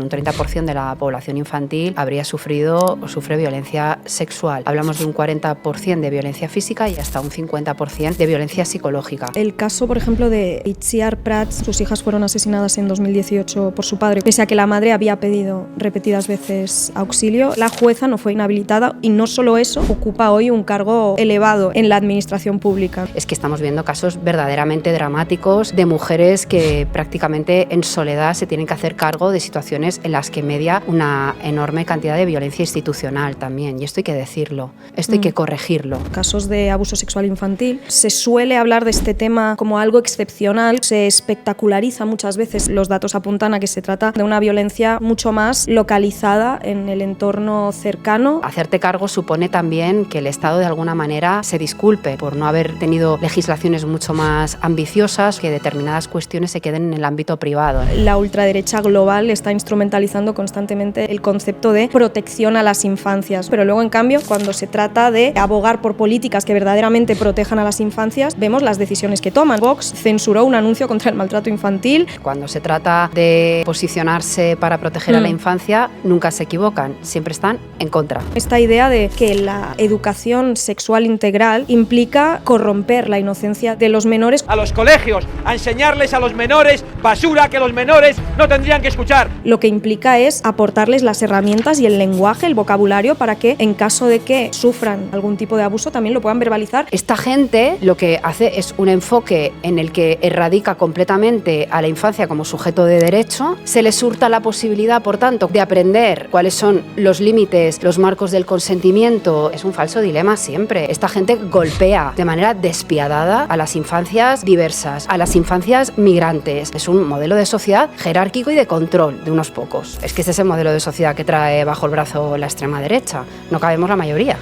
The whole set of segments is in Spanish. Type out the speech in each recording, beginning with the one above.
un 30% de la población infantil habría sufrido o sufre violencia sexual. Hablamos de un 40% de violencia física y hasta un 50% de violencia psicológica. El caso, por ejemplo, de Itziar Prats, sus hijas fueron asesinadas en 2018 por su padre. Pese a que la madre había pedido repetidas veces auxilio, la jueza no fue inhabilitada y no solo eso, ocupa hoy un cargo elevado en la administración pública. Es que estamos viendo casos verdaderamente dramáticos de mujeres que prácticamente en soledad se tienen que hacer cargo de situaciones en las que media una enorme cantidad de violencia institucional también, y esto hay que decirlo, esto hay que corregirlo. Casos de abuso sexual infantil, se suele hablar de este tema como algo excepcional, se espectaculariza muchas veces, los datos apuntan a que se trata de una violencia mucho más localizada en el entorno cercano. Hacerte cargo supone también que el Estado de alguna manera se disculpe por no haber tenido legislaciones mucho más ambiciosas, que determinadas cuestiones se queden en el ámbito privado. La ultraderecha global está instrumentalizando constantemente el concepto de protección a las infancias, pero luego en cambio cuando se trata de abogar por políticas que verdaderamente protejan a las infancias, vemos las decisiones que toman. Vox censuró un anuncio contra el maltrato infantil. Cuando se trata de posicionarse para proteger a la infancia, nunca se equivocan, siempre están en contra. Esta idea de que la educación sexual integral implica corromper la inocencia de los menores. A los colegios, a enseñarles a los menores basura que los menores no tendrían que escuchar. Lo que implica es aportarles las herramientas y el lenguaje, el vocabulario, para que en caso de que sufran algún tipo de abuso también lo puedan verbalizar. Esta gente lo que hace es un enfoque en el que erradica completamente a la infancia como sujeto de derecho, se les hurta la posibilidad, por tanto, de aprender cuáles son los límites, los marcos del consentimiento. Es un falso dilema siempre. Esta gente golpea de manera despiadada a las infancias diversas, a las infancias migrantes. Es un modelo de sociedad jerárquico y de control de unos pocos. Es que este es el modelo de sociedad que trae bajo el brazo la extrema derecha. No cabemos la mayoría.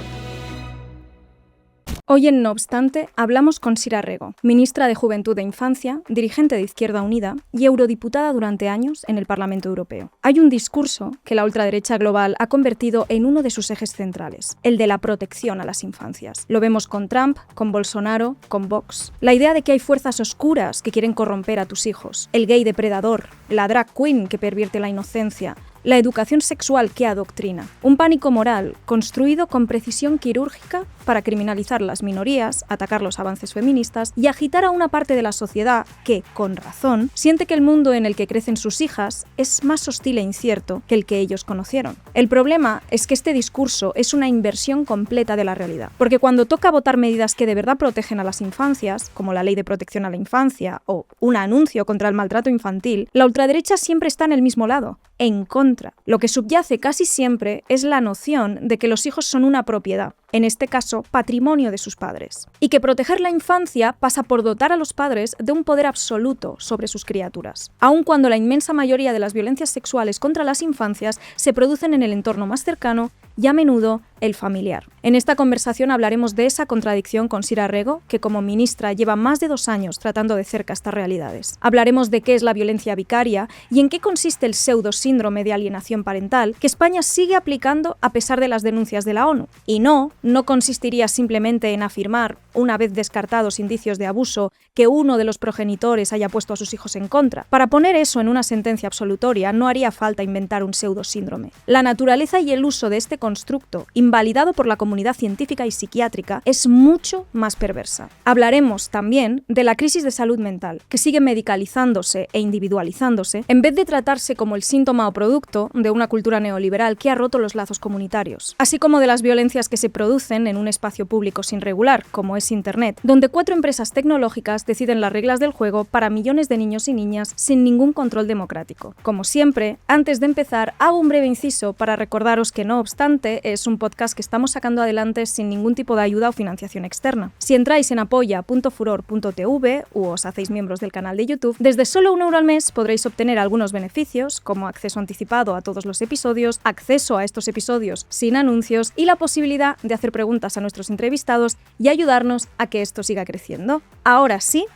Hoy en No Obstante hablamos con Sira Rego, ministra de Juventud e Infancia, dirigente de Izquierda Unida y eurodiputada durante años en el Parlamento Europeo. Hay un discurso que la ultraderecha global ha convertido en uno de sus ejes centrales, el de la protección a las infancias. Lo vemos con Trump, con Bolsonaro, con Vox. La idea de que hay fuerzas oscuras que quieren corromper a tus hijos, el gay depredador, la drag queen que pervierte la inocencia, la educación sexual que adoctrina, un pánico moral construido con precisión quirúrgica para criminalizar las minorías, atacar los avances feministas y agitar a una parte de la sociedad que, con razón, siente que el mundo en el que crecen sus hijas es más hostil e incierto que el que ellos conocieron. El problema es que este discurso es una inversión completa de la realidad, porque cuando toca votar medidas que de verdad protegen a las infancias, como la Ley de Protección a la Infancia o un anuncio contra el maltrato infantil, la ultraderecha siempre está en el mismo lado, en contra. Lo que subyace casi siempre es la noción de que los hijos son una propiedad, en este caso, patrimonio de sus padres, y que proteger la infancia pasa por dotar a los padres de un poder absoluto sobre sus criaturas, aun cuando la inmensa mayoría de las violencias sexuales contra las infancias se producen en el entorno más cercano y a menudo el familiar. En esta conversación hablaremos de esa contradicción con Sira Rego, que como ministra lleva más de 2 años tratando de cerca estas realidades. Hablaremos de qué es la violencia vicaria y en qué consiste el pseudo-síndrome de alienación parental que España sigue aplicando a pesar de las denuncias de la ONU. Y no consistiría simplemente en afirmar, una vez descartados indicios de abuso, que uno de los progenitores haya puesto a sus hijos en contra. Para poner eso en una sentencia absolutoria no haría falta inventar un pseudo-síndrome. La naturaleza y el uso de este constructo, invalidado por la comunidad científica y psiquiátrica, es mucho más perversa. Hablaremos también de la crisis de salud mental, que sigue medicalizándose e individualizándose, en vez de tratarse como el síntoma o producto de una cultura neoliberal que ha roto los lazos comunitarios, así como de las violencias que se producen en un espacio público sin regular, como es Internet, donde 4 empresas tecnológicas deciden las reglas del juego para millones de niños y niñas sin ningún control democrático. Como siempre, antes de empezar, hago un breve inciso para recordaros que No Obstante es un podcast que estamos sacando adelante sin ningún tipo de ayuda o financiación externa. Si entráis en apoya.furor.tv u os hacéis miembros del canal de YouTube, desde solo €1 al mes podréis obtener algunos beneficios, como acceso anticipado a todos los episodios, acceso a estos episodios sin anuncios y la posibilidad de hacer preguntas a nuestros entrevistados y ayudarnos a que esto siga creciendo. Ahora sí,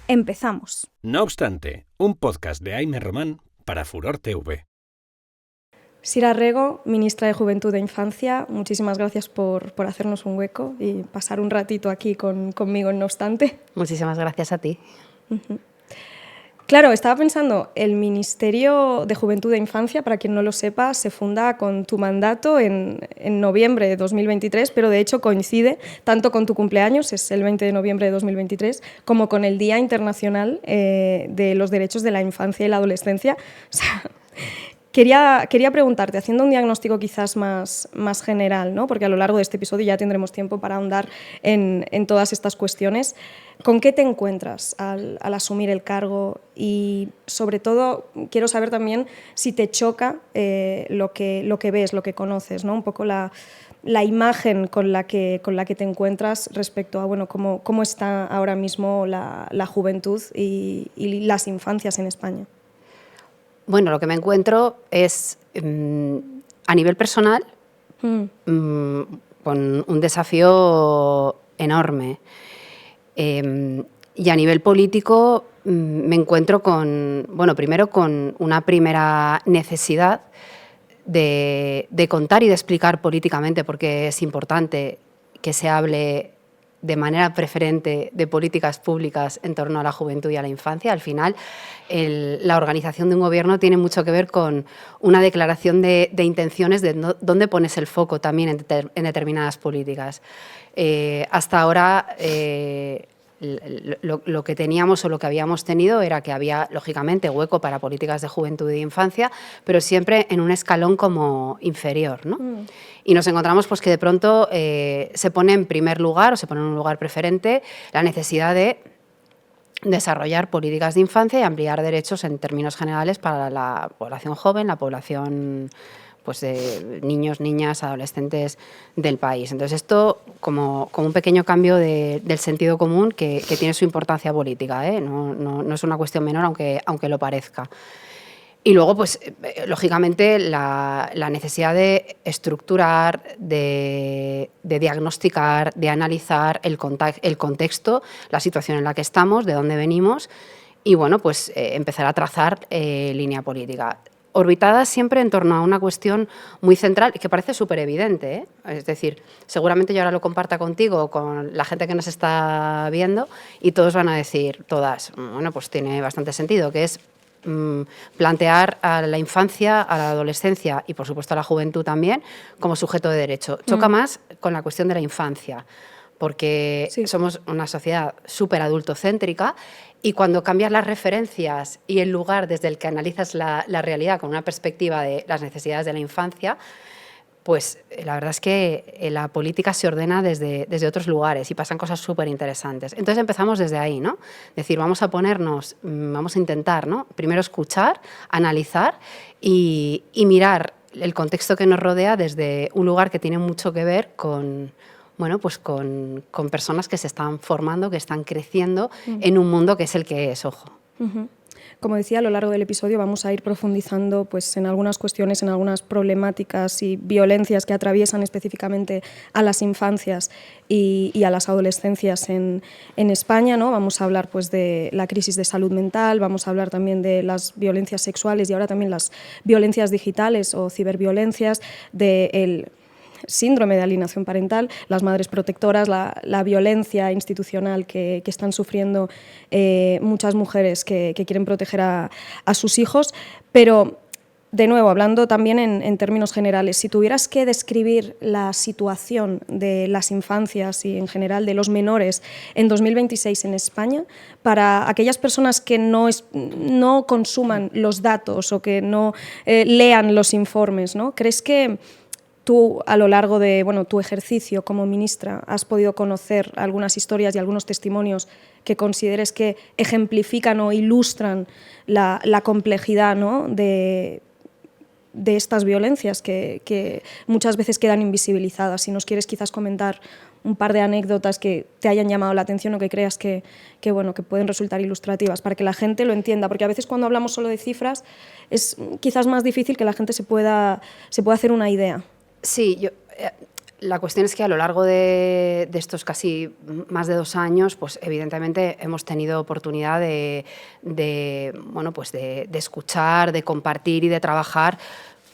empezamos. No Obstante, un podcast de Aime Román para Furor TV. Sira Rego, ministra de Juventud e Infancia, muchísimas gracias por hacernos un hueco y pasar un ratito aquí conmigo en No Obstante. Muchísimas gracias a ti. Claro, estaba pensando, el Ministerio de Juventud e Infancia, para quien no lo sepa, se funda con tu mandato en noviembre de 2023, pero de hecho coincide tanto con tu cumpleaños, es el 20 de noviembre de 2023, como con el Día Internacional de los Derechos de la Infancia y la Adolescencia. O sea, quería preguntarte, haciendo un diagnóstico quizás más general, ¿no? Porque a lo largo de este episodio ya tendremos tiempo para ahondar en todas estas cuestiones, ¿con qué te encuentras al asumir el cargo? Y sobre todo quiero saber también si te choca lo que ves, lo que conoces, ¿no? Un poco la imagen con la que te encuentras respecto a bueno, cómo está ahora mismo la juventud y las infancias en España. Bueno, lo que me encuentro es, a nivel personal, con un desafío enorme. Y a nivel político me encuentro primero con una primera necesidad de contar y de explicar políticamente, porque es importante que se hable de manera preferente de políticas públicas en torno a la juventud y a la infancia. Al final, la organización de un gobierno tiene mucho que ver con una declaración de intenciones de dónde pones el foco también en determinadas políticas. Hasta ahora, lo que teníamos o lo que habíamos tenido era que había, lógicamente, hueco para políticas de juventud y de infancia, pero siempre en un escalón como inferior, ¿no? Y nos encontramos pues, que de pronto se pone en primer lugar o se pone en un lugar preferente la necesidad de desarrollar políticas de infancia y ampliar derechos en términos generales para la población joven, la población pues, de niños, niñas, adolescentes del país. Entonces esto como un pequeño cambio del sentido común que tiene su importancia política, ¿eh? No es una cuestión menor aunque lo parezca. Y luego, pues, lógicamente, la necesidad de estructurar, de diagnosticar, de analizar el contexto, la situación en la que estamos, de dónde venimos y, bueno, pues empezar a trazar línea política. Orbitada siempre en torno a una cuestión muy central y que parece súper evidente, ¿eh? Es decir, seguramente yo ahora lo comparta contigo, con la gente que nos está viendo y todos van a decir, todas, bueno, pues tiene bastante sentido, que es plantear a la infancia, a la adolescencia y, por supuesto, a la juventud también como sujeto de derecho. Choca más con la cuestión de la infancia, porque somos una sociedad súper adultocéntrica y cuando cambias las referencias y el lugar desde el que analizas la realidad con una perspectiva de las necesidades de la infancia, pues la verdad es que la política se ordena desde otros lugares y pasan cosas súper interesantes. Entonces empezamos desde ahí, ¿no? Es decir, vamos a intentar, ¿no? Primero escuchar, analizar y mirar el contexto que nos rodea desde un lugar que tiene mucho que ver con personas que se están formando, que están creciendo en un mundo que es el que es, ojo. Como decía, a lo largo del episodio vamos a ir profundizando pues, en algunas cuestiones, en algunas problemáticas y violencias que atraviesan específicamente a las infancias y a las adolescencias en España, ¿no? Vamos a hablar pues, de la crisis de salud mental, vamos a hablar también de las violencias sexuales y ahora también las violencias digitales o ciberviolencias, del síndrome de alienación parental, las madres protectoras, la violencia institucional que están sufriendo muchas mujeres que quieren proteger a sus hijos. Pero, de nuevo, hablando también en términos generales, si tuvieras que describir la situación de las infancias y en general de los menores en 2026 en España, para aquellas personas que no consuman los datos o que no lean los informes, ¿no? ¿Crees que tú, a lo largo de tu ejercicio como ministra, has podido conocer algunas historias y algunos testimonios que consideres que ejemplifican o ilustran la complejidad, ¿no? de estas violencias que muchas veces quedan invisibilizadas? Si nos quieres quizás comentar un par de anécdotas que te hayan llamado la atención o que creas que pueden resultar ilustrativas para que la gente lo entienda, porque a veces cuando hablamos solo de cifras es quizás más difícil que la gente se pueda hacer una idea. Sí, la cuestión es que a lo largo de estos casi más de 2 años, pues evidentemente hemos tenido oportunidad de escuchar, de compartir y de trabajar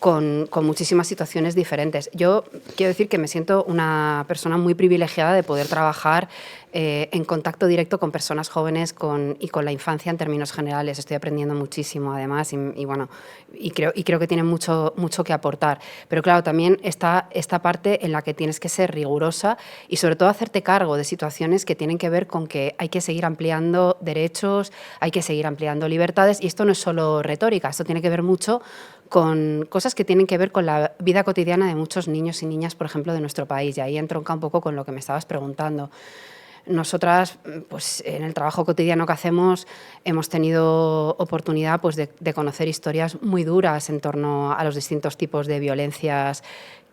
con muchísimas situaciones diferentes. Yo quiero decir que me siento una persona muy privilegiada de poder trabajar en contacto directo con personas jóvenes y con la infancia en términos generales. Estoy aprendiendo muchísimo, además, y creo que tiene mucho que aportar. Pero claro, también está esta parte en la que tienes que ser rigurosa y sobre todo hacerte cargo de situaciones que tienen que ver con que hay que seguir ampliando derechos, hay que seguir ampliando libertades, y esto no es solo retórica, esto tiene que ver mucho con cosas que tienen que ver con la vida cotidiana de muchos niños y niñas, por ejemplo, de nuestro país, y ahí entronca un poco con lo que me estabas preguntando. Nosotras, pues, en el trabajo cotidiano que hacemos, hemos tenido oportunidad, pues, de conocer historias muy duras en torno a los distintos tipos de violencias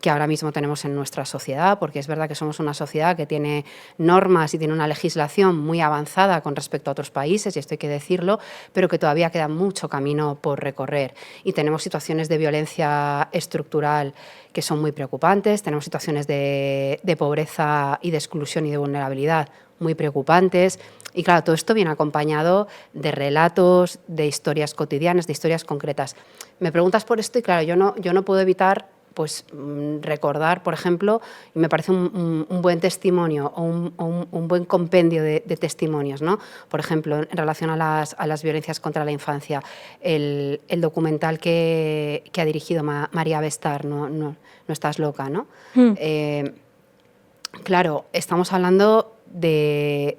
que ahora mismo tenemos en nuestra sociedad, porque es verdad que somos una sociedad que tiene normas y tiene una legislación muy avanzada con respecto a otros países, y esto hay que decirlo, pero que todavía queda mucho camino por recorrer. Y tenemos situaciones de violencia estructural que son muy preocupantes, tenemos situaciones de pobreza y de exclusión y de vulnerabilidad muy preocupantes. Y claro, todo esto viene acompañado de relatos, de historias cotidianas, de historias concretas. Me preguntas por esto y claro, yo no puedo evitar pues recordar, por ejemplo, y me parece un buen testimonio o un buen compendio de testimonios, ¿no? Por ejemplo, en relación a las violencias contra la infancia, el documental que ha dirigido María Bestar, no estás loca, ¿no? Claro, estamos hablando de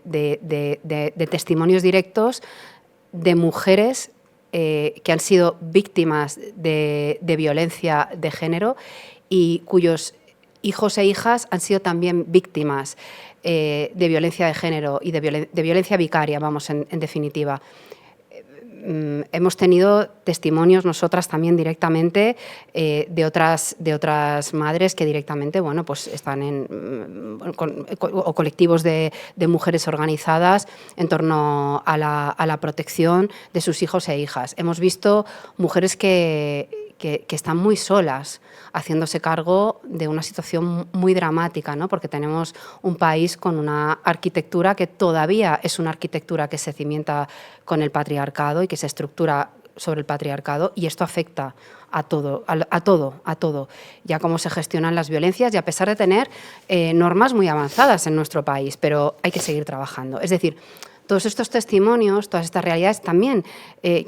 testimonios directos de mujeres que han sido víctimas de violencia de género y cuyos hijos e hijas han sido también víctimas de violencia de género y de violencia vicaria, vamos, en definitiva. Hemos tenido testimonios nosotras también directamente de otras madres que directamente, bueno, pues están o colectivos de mujeres organizadas en torno a la protección de sus hijos e hijas. Hemos visto mujeres que están muy solas, haciéndose cargo de una situación muy dramática, ¿no? Porque tenemos un país con una arquitectura que todavía es una arquitectura que se cimienta con el patriarcado y que se estructura sobre el patriarcado, y esto afecta a todo, ya cómo se gestionan las violencias, y a pesar de tener normas muy avanzadas en nuestro país, pero hay que seguir trabajando. Es decir, todos estos testimonios, todas estas realidades también,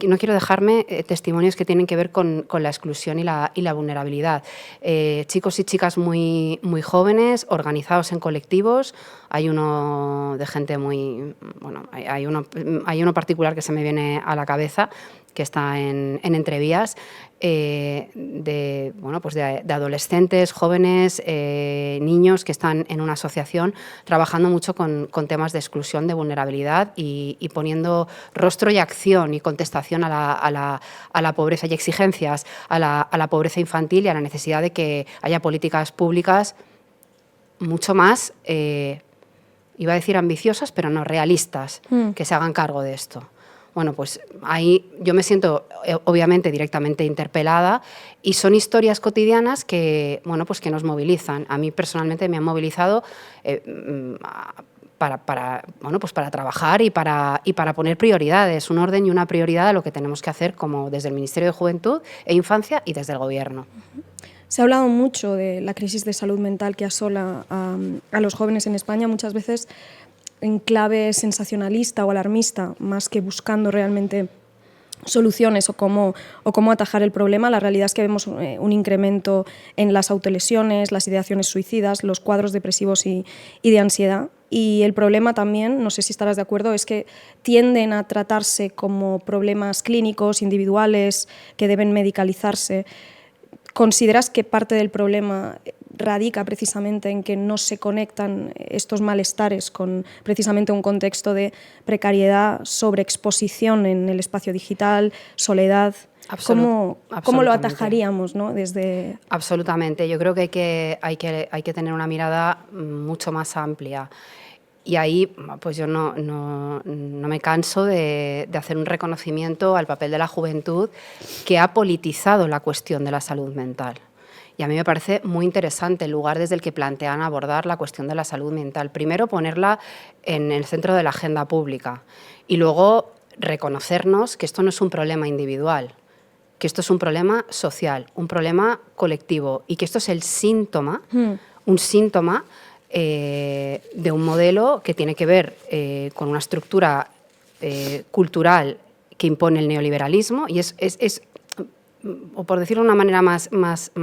no quiero dejarme testimonios que tienen que ver con la exclusión y la vulnerabilidad. Chicos y chicas muy jóvenes, organizados en colectivos. Hay uno de gente muy... Bueno, hay uno particular que se me viene a la cabeza, que está en Entrevías, de adolescentes, jóvenes, niños que están en una asociación trabajando mucho con temas de exclusión, de vulnerabilidad y poniendo rostro y acción y contestación a la pobreza y exigencias a la pobreza infantil y a la necesidad de que haya políticas públicas mucho más, iba a decir ambiciosas, pero no realistas, que se hagan cargo de esto. Bueno, pues ahí yo me siento obviamente directamente interpelada, y son historias cotidianas que, bueno, pues que nos movilizan. A mí personalmente me han movilizado para trabajar y para poner prioridades, un orden y una prioridad a lo que tenemos que hacer como desde el Ministerio de Juventud e Infancia y desde el Gobierno. Se ha hablado mucho de la crisis de salud mental que asola a los jóvenes en España, muchas veces en clave sensacionalista o alarmista, más que buscando realmente soluciones o cómo atajar el problema. La realidad es que vemos un incremento en las autolesiones, las ideaciones suicidas, los cuadros depresivos y de ansiedad. Y el problema también, no sé si estarás de acuerdo, es que tienden a tratarse como problemas clínicos, individuales, que deben medicalizarse. ¿Consideras que parte del problema radica precisamente en que no se conectan estos malestares con precisamente un contexto de precariedad, sobreexposición en el espacio digital, soledad? ¿Cómo lo atajaríamos, ¿no? Desde... Absolutamente. Yo creo que hay que tener una mirada mucho más amplia. Y ahí pues yo no me canso de hacer un reconocimiento al papel de la juventud, que ha politizado la cuestión de la salud mental. Y a mí me parece muy interesante el lugar desde el que plantean abordar la cuestión de la salud mental. Primero, ponerla en el centro de la agenda pública, y luego reconocernos que esto no es un problema individual, que esto es un problema social, un problema colectivo y que esto es el síntoma, un síntoma de un modelo que tiene que ver con una estructura cultural que impone el neoliberalismo y es o por decirlo de una manera más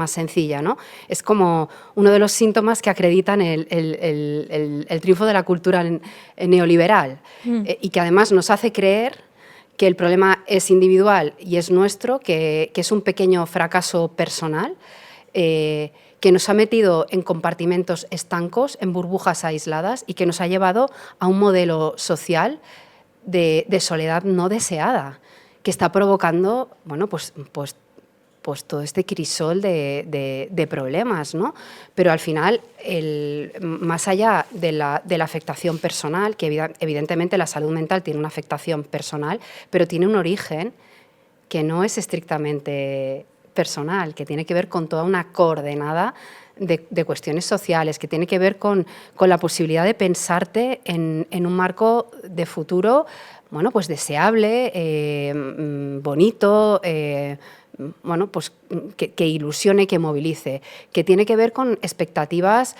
sencilla, ¿no? Es como uno de los síntomas que acreditan el triunfo de la cultura neoliberal y que además nos hace creer que el problema es individual y es nuestro, que es un pequeño fracaso personal, que nos ha metido en compartimentos estancos, en burbujas aisladas y que nos ha llevado a un modelo social de soledad no deseada, que está provocando, bueno, pues todo este crisol de problemas, ¿no? Pero al final, más allá de la afectación personal, que evidentemente la salud mental tiene una afectación personal, pero tiene un origen que no es estrictamente personal, que tiene que ver con toda una coordenada de cuestiones sociales, que tiene que ver con la posibilidad de pensarte en un marco de futuro, bueno, pues deseable, bonito, bueno, pues que ilusione, que movilice, que tiene que ver con expectativas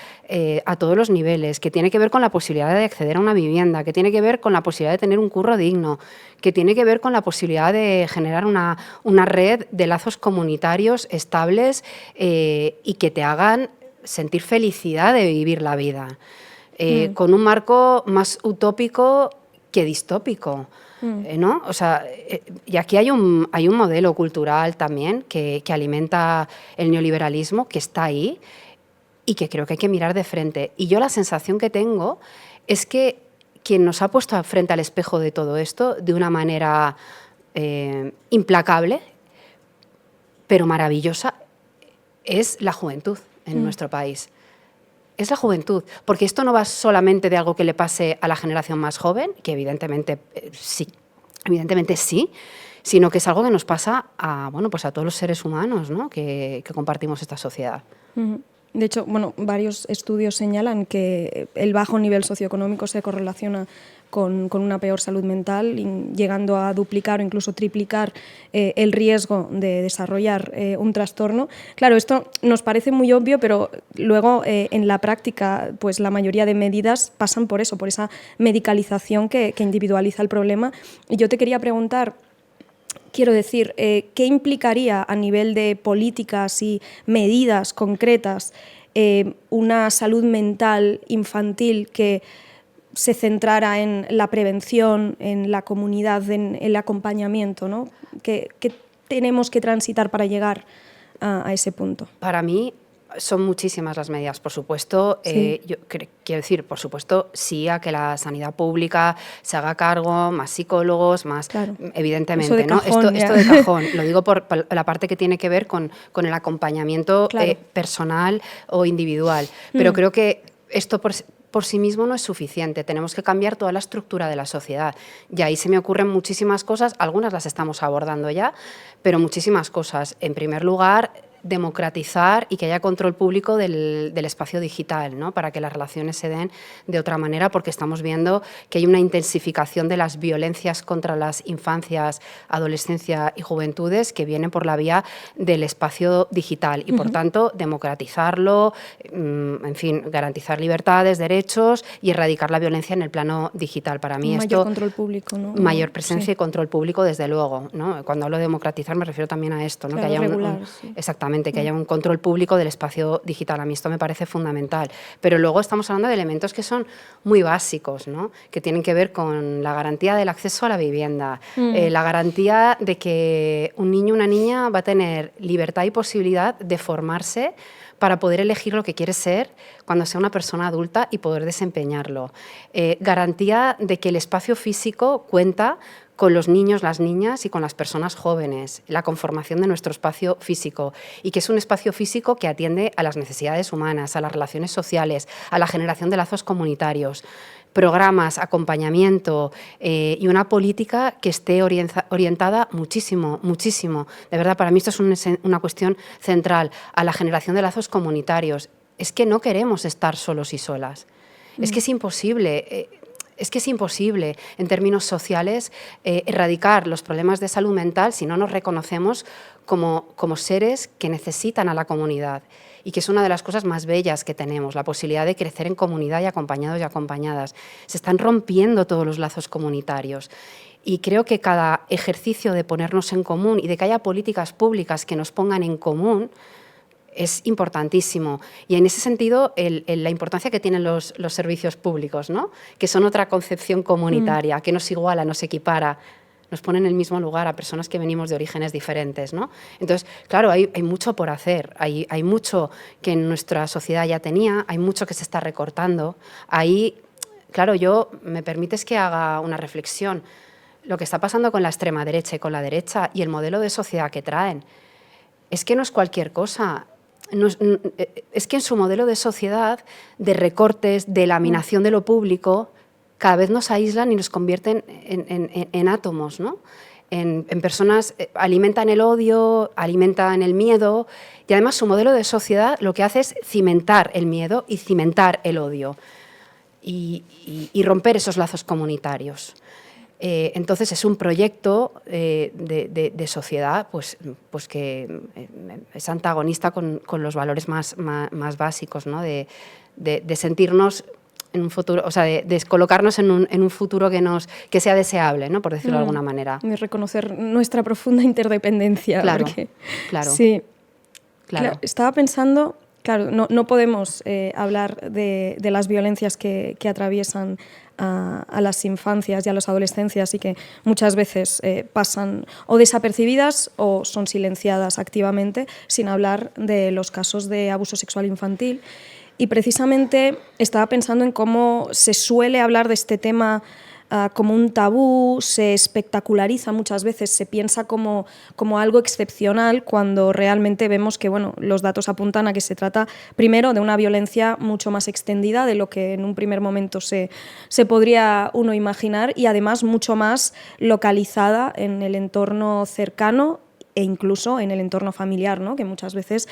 a todos los niveles, que tiene que ver con la posibilidad de acceder a una vivienda, que tiene que ver con la posibilidad de tener un curro digno, que tiene que ver con la posibilidad de generar una red de lazos comunitarios estables y que te hagan sentir felicidad de vivir la vida, con un marco más utópico que distópico. ¿No? O sea, y aquí hay un modelo cultural también que alimenta el neoliberalismo, que está ahí y que creo que hay que mirar de frente. Y yo la sensación que tengo es que quien nos ha puesto frente al espejo de todo esto de una manera implacable, pero maravillosa, es la juventud en nuestro país. Es la juventud, porque esto no va solamente de algo que le pase a la generación más joven, que evidentemente sí, sino que es algo que nos pasa a, bueno, pues a todos los seres humanos, ¿no? que compartimos esta sociedad. De hecho, bueno, varios estudios señalan que el bajo nivel socioeconómico se correlaciona con una peor salud mental, llegando a duplicar o incluso triplicar el riesgo de desarrollar un trastorno. Claro, esto nos parece muy obvio, pero luego en la práctica pues la mayoría de medidas pasan por eso, por esa medicalización que individualiza el problema. Y yo te quería preguntar, quiero decir, ¿qué implicaría a nivel de políticas y medidas concretas una salud mental infantil que se centrara en la prevención, en la comunidad, en el acompañamiento, ¿no? ¿Qué tenemos que transitar para llegar a ese punto? Para mí son muchísimas las medidas, por supuesto. Sí. Yo quiero decir, por supuesto, sí a que la sanidad pública se haga cargo, más psicólogos, más, claro, evidentemente, eso de ¿no? cajón, Esto de cajón. Lo digo por la parte que tiene que ver con el acompañamiento claro, personal o individual. Pero creo que esto por sí mismo no es suficiente, tenemos que cambiar toda la estructura de la sociedad. Y ahí se me ocurren muchísimas cosas, algunas las estamos abordando ya, pero muchísimas cosas. En primer lugar, democratizar y que haya control público del espacio digital, ¿no? Para que las relaciones se den de otra manera, porque estamos viendo que hay una intensificación de las violencias contra las infancias, adolescencia y juventudes que vienen por la vía del espacio digital y, por tanto, democratizarlo, en fin, garantizar libertades, derechos y erradicar la violencia en el plano digital. Para mí mayor control público, ¿no? Mayor presencia sí. y control público, desde luego, ¿no? Cuando hablo de democratizar me refiero también a esto, ¿no? Claro, que haya regular, sí. Exactamente, que haya un control público del espacio digital. A mí esto me parece fundamental. Pero luego estamos hablando de elementos que son muy básicos, ¿no? Que tienen que ver con la garantía del acceso a la vivienda, la garantía de que un niño o una niña va a tener libertad y posibilidad de formarse para poder elegir lo que quiere ser cuando sea una persona adulta y poder desempeñarlo. Garantía de que el espacio físico cuenta con los niños, las niñas y con las personas jóvenes, la conformación de nuestro espacio físico, y que es un espacio físico que atiende a las necesidades humanas, a las relaciones sociales, a la generación de lazos comunitarios, programas, acompañamiento y una política que esté orientada muchísimo, muchísimo. De verdad, para mí esto es una cuestión central, a la generación de lazos comunitarios. Es que no queremos estar solos y solas. Es que es imposible. es que es imposible en términos sociales erradicar los problemas de salud mental si no nos reconocemos como seres que necesitan a la comunidad, y que es una de las cosas más bellas que tenemos, la posibilidad de crecer en comunidad y acompañados y acompañadas. Se están rompiendo todos los lazos comunitarios. Y creo que cada ejercicio de ponernos en común y de que haya políticas públicas que nos pongan en común es importantísimo. Y en ese sentido, la importancia que tienen los servicios públicos, ¿no? Que son otra concepción comunitaria, que nos iguala, nos equipara, nos pone en el mismo lugar a personas que venimos de orígenes diferentes, ¿no? Entonces, claro, hay mucho por hacer, hay mucho que en nuestra sociedad ya tenía, hay mucho que se está recortando. Ahí, claro, me permites que haga una reflexión. Lo que está pasando con la extrema derecha y con la derecha y el modelo de sociedad que traen es que no es cualquier cosa. Es que en su modelo de sociedad, de recortes, de laminación de lo público, cada vez nos aíslan y nos convierten en átomos, ¿no? En personas, alimentan el odio, alimentan el miedo, y además su modelo de sociedad lo que hace es cimentar el miedo y cimentar el odio y romper esos lazos comunitarios. Entonces es un proyecto de sociedad pues que es antagonista con los valores más básicos, ¿no? de sentirnos en un futuro, o sea, de colocarnos en un futuro que sea deseable, ¿no? Por decirlo de alguna manera. Y reconocer nuestra profunda interdependencia. Claro, porque, claro. Sí. Claro. Estaba pensando, claro, no podemos hablar de las violencias que atraviesan a las infancias y a las adolescencias y que muchas veces pasan o desapercibidas o son silenciadas activamente, sin hablar de los casos de abuso sexual infantil. Y precisamente estaba pensando en cómo se suele hablar de este tema como un tabú, se espectaculariza muchas veces, se piensa como algo excepcional, cuando realmente vemos que los datos apuntan a que se trata primero de una violencia mucho más extendida de lo que en un primer momento se podría uno imaginar, y además mucho más localizada en el entorno cercano e incluso en el entorno familiar, ¿no? Que muchas veces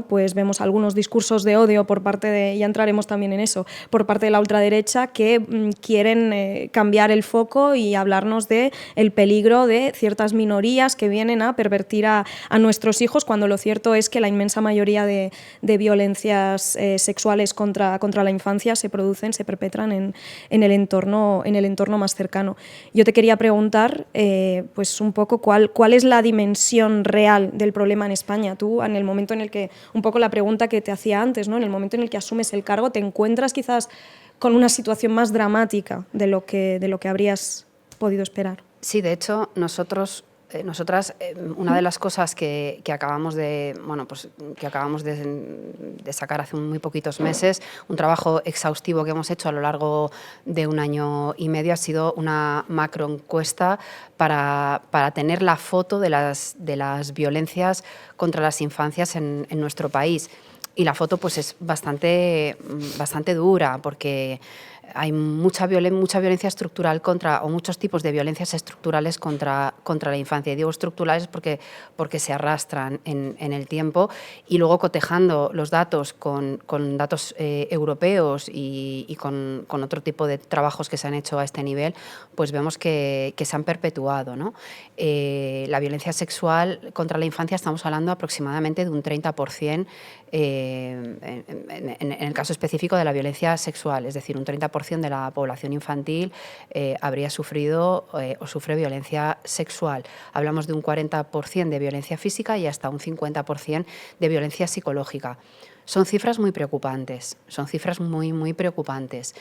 pues vemos algunos discursos de odio por parte de, ya entraremos también en eso, por parte de la ultraderecha, que quieren cambiar el foco y hablarnos de el peligro de ciertas minorías que vienen a pervertir a nuestros hijos, cuando lo cierto es que la inmensa mayoría de violencias sexuales contra la infancia se perpetran en el entorno más cercano. Yo te quería preguntar pues un poco cuál es la dimensión real del problema en España. Tú, en el momento en el que, un poco la pregunta que te hacía antes, ¿no? En el momento en el que asumes el cargo, ¿te encuentras quizás con una situación más dramática de lo que habrías podido esperar? Sí, de hecho, nosotras, una de las cosas que acabamos de sacar hace muy poquitos meses, un trabajo exhaustivo que hemos hecho a lo largo de 1 año y medio, ha sido una macroencuesta para tener la foto de las violencias contra las infancias en nuestro país. Y la foto pues es bastante dura, porque hay mucha violencia estructural o muchos tipos de violencias estructurales contra la infancia. Y digo estructurales porque se arrastran en el tiempo, y luego cotejando los datos con datos europeos y con otro tipo de trabajos que se han hecho a este nivel, pues vemos que se han perpetuado, ¿no? La violencia sexual contra la infancia, estamos hablando aproximadamente de un 30%, en el caso específico de la violencia sexual, es decir, un 30% de la población infantil habría sufrido o sufre violencia sexual. Hablamos de un 40% de violencia física y hasta un 50% de violencia psicológica. Son cifras muy preocupantes, muy preocupantes,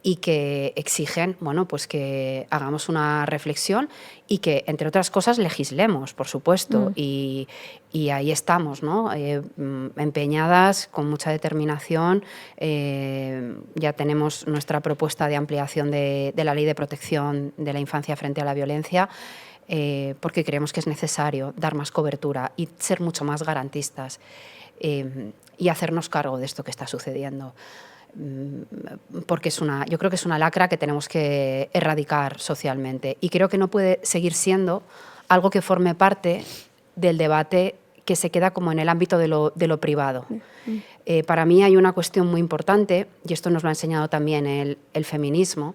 y que exigen, pues que hagamos una reflexión y que, entre otras cosas, legislemos, por supuesto. Y ahí estamos, ¿no? Empeñadas, con mucha determinación. Ya tenemos nuestra propuesta de ampliación de la Ley de Protección de la Infancia frente a la violencia, porque creemos que es necesario dar más cobertura y ser mucho más garantistas, y hacernos cargo de esto que está sucediendo. Porque yo creo que es una lacra que tenemos que erradicar socialmente, y creo que no puede seguir siendo algo que forme parte del debate que se queda como en el ámbito de lo privado. Para mí hay una cuestión muy importante, y esto nos lo ha enseñado también el feminismo.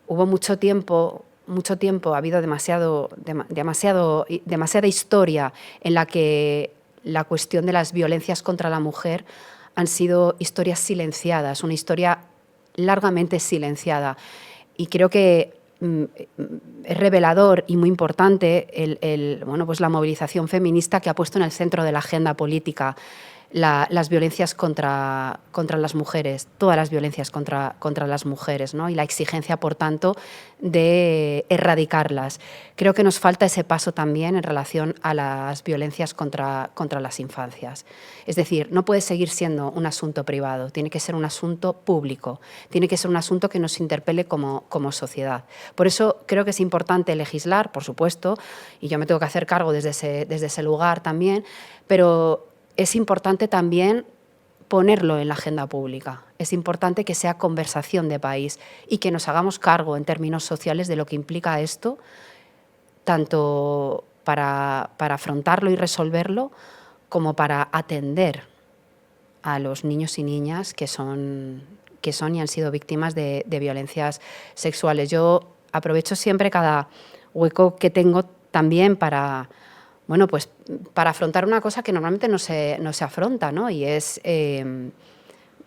Hubo mucho tiempo, ha habido demasiada historia en la que la cuestión de las violencias contra la mujer han sido historias silenciadas, una historia largamente silenciada. Y creo que es revelador y muy importante pues la movilización feminista que ha puesto en el centro de la agenda política las violencias contra las mujeres, todas las violencias contra las mujeres, ¿no? Y la exigencia, por tanto, de erradicarlas. Creo que nos falta ese paso también en relación a las violencias contra las infancias. Es decir, no puede seguir siendo un asunto privado, tiene que ser un asunto público, tiene que ser un asunto que nos interpele como sociedad. Por eso creo que es importante legislar, por supuesto, y yo me tengo que hacer cargo desde ese lugar también, pero es importante también ponerlo en la agenda pública. Es importante que sea conversación de país y que nos hagamos cargo en términos sociales de lo que implica esto, tanto para afrontarlo y resolverlo, como para atender a los niños y niñas que son y han sido víctimas de violencias sexuales. Yo aprovecho siempre cada hueco que tengo también para afrontar una cosa que normalmente no se afronta, ¿no? Y es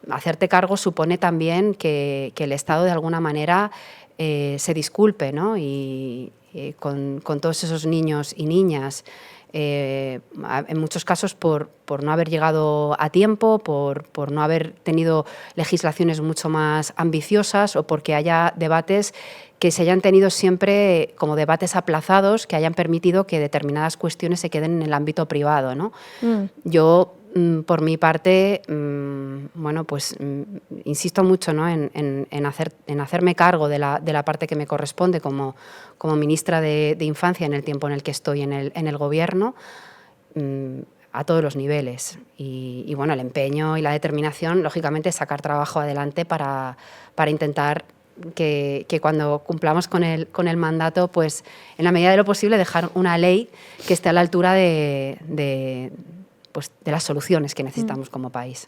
hacerte cargo supone también que el Estado de alguna manera se disculpe, ¿no? Y con todos esos niños y niñas, en muchos casos por no haber llegado a tiempo, por no haber tenido legislaciones mucho más ambiciosas o porque haya debates que se hayan tenido siempre como debates aplazados que hayan permitido que determinadas cuestiones se queden en el ámbito privado, ¿no? Yo, por mi parte, insisto mucho, ¿no? en hacerme cargo de la parte que me corresponde como ministra de Infancia en el tiempo en el que estoy en el Gobierno, a todos los niveles. Y el empeño y la determinación, lógicamente, es sacar trabajo adelante para intentar que cuando cumplamos con el mandato, pues en la medida de lo posible dejar una ley que esté a la altura de las soluciones que necesitamos como país.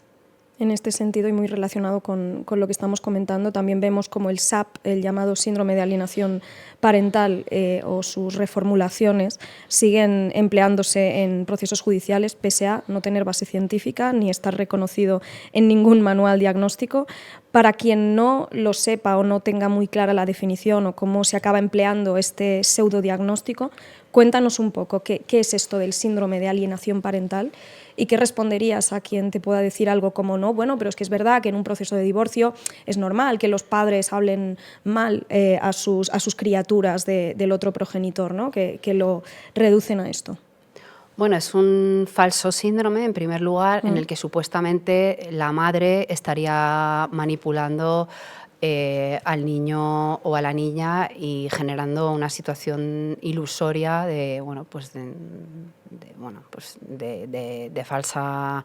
En este sentido, y muy relacionado con lo que estamos comentando, también vemos como el SAP, el llamado síndrome de alienación parental, o sus reformulaciones, siguen empleándose en procesos judiciales, pese a no tener base científica ni estar reconocido en ningún manual diagnóstico. Para quien no lo sepa o no tenga muy clara la definición o cómo se acaba empleando este pseudodiagnóstico, cuéntanos un poco qué es esto del síndrome de alienación parental y qué responderías a quien te pueda decir algo como no, bueno, pero es que es verdad que en un proceso de divorcio es normal que los padres hablen mal a sus criaturas del otro progenitor, ¿no? que lo reducen a esto. Bueno, es un falso síndrome, en primer lugar, en el que supuestamente la madre estaría manipulando al niño o a la niña y generando una situación ilusoria de falsa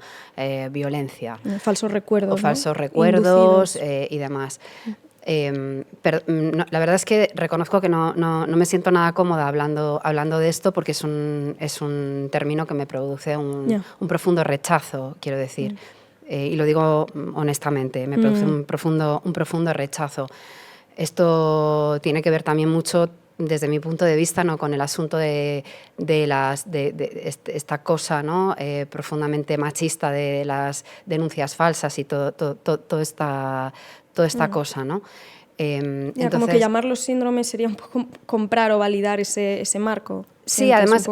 violencia. Falsos recuerdos. O falsos recuerdos y demás. Pero la verdad es que reconozco que no me siento nada cómoda hablando de esto, porque es un término que me produce un profundo rechazo, quiero decir. Y lo digo honestamente, me produce un profundo rechazo. Esto tiene que ver también mucho, desde mi punto de vista, ¿no?, con el asunto de esta cosa, ¿no?, profundamente machista de las denuncias falsas y toda esta cosa, ¿no? Entonces, como que llamarlo síndrome sería un poco comprar o validar ese marco. Sí, además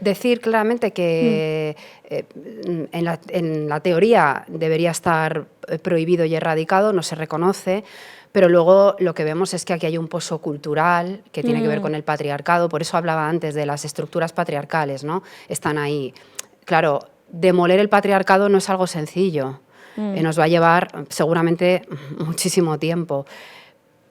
decir claramente que en la teoría debería estar prohibido y erradicado, no se reconoce, pero luego lo que vemos es que aquí hay un pozo cultural que tiene que ver con el patriarcado. Por eso hablaba antes de las estructuras patriarcales, ¿no? Están ahí. Claro, demoler el patriarcado no es algo sencillo. Nos va a llevar seguramente muchísimo tiempo.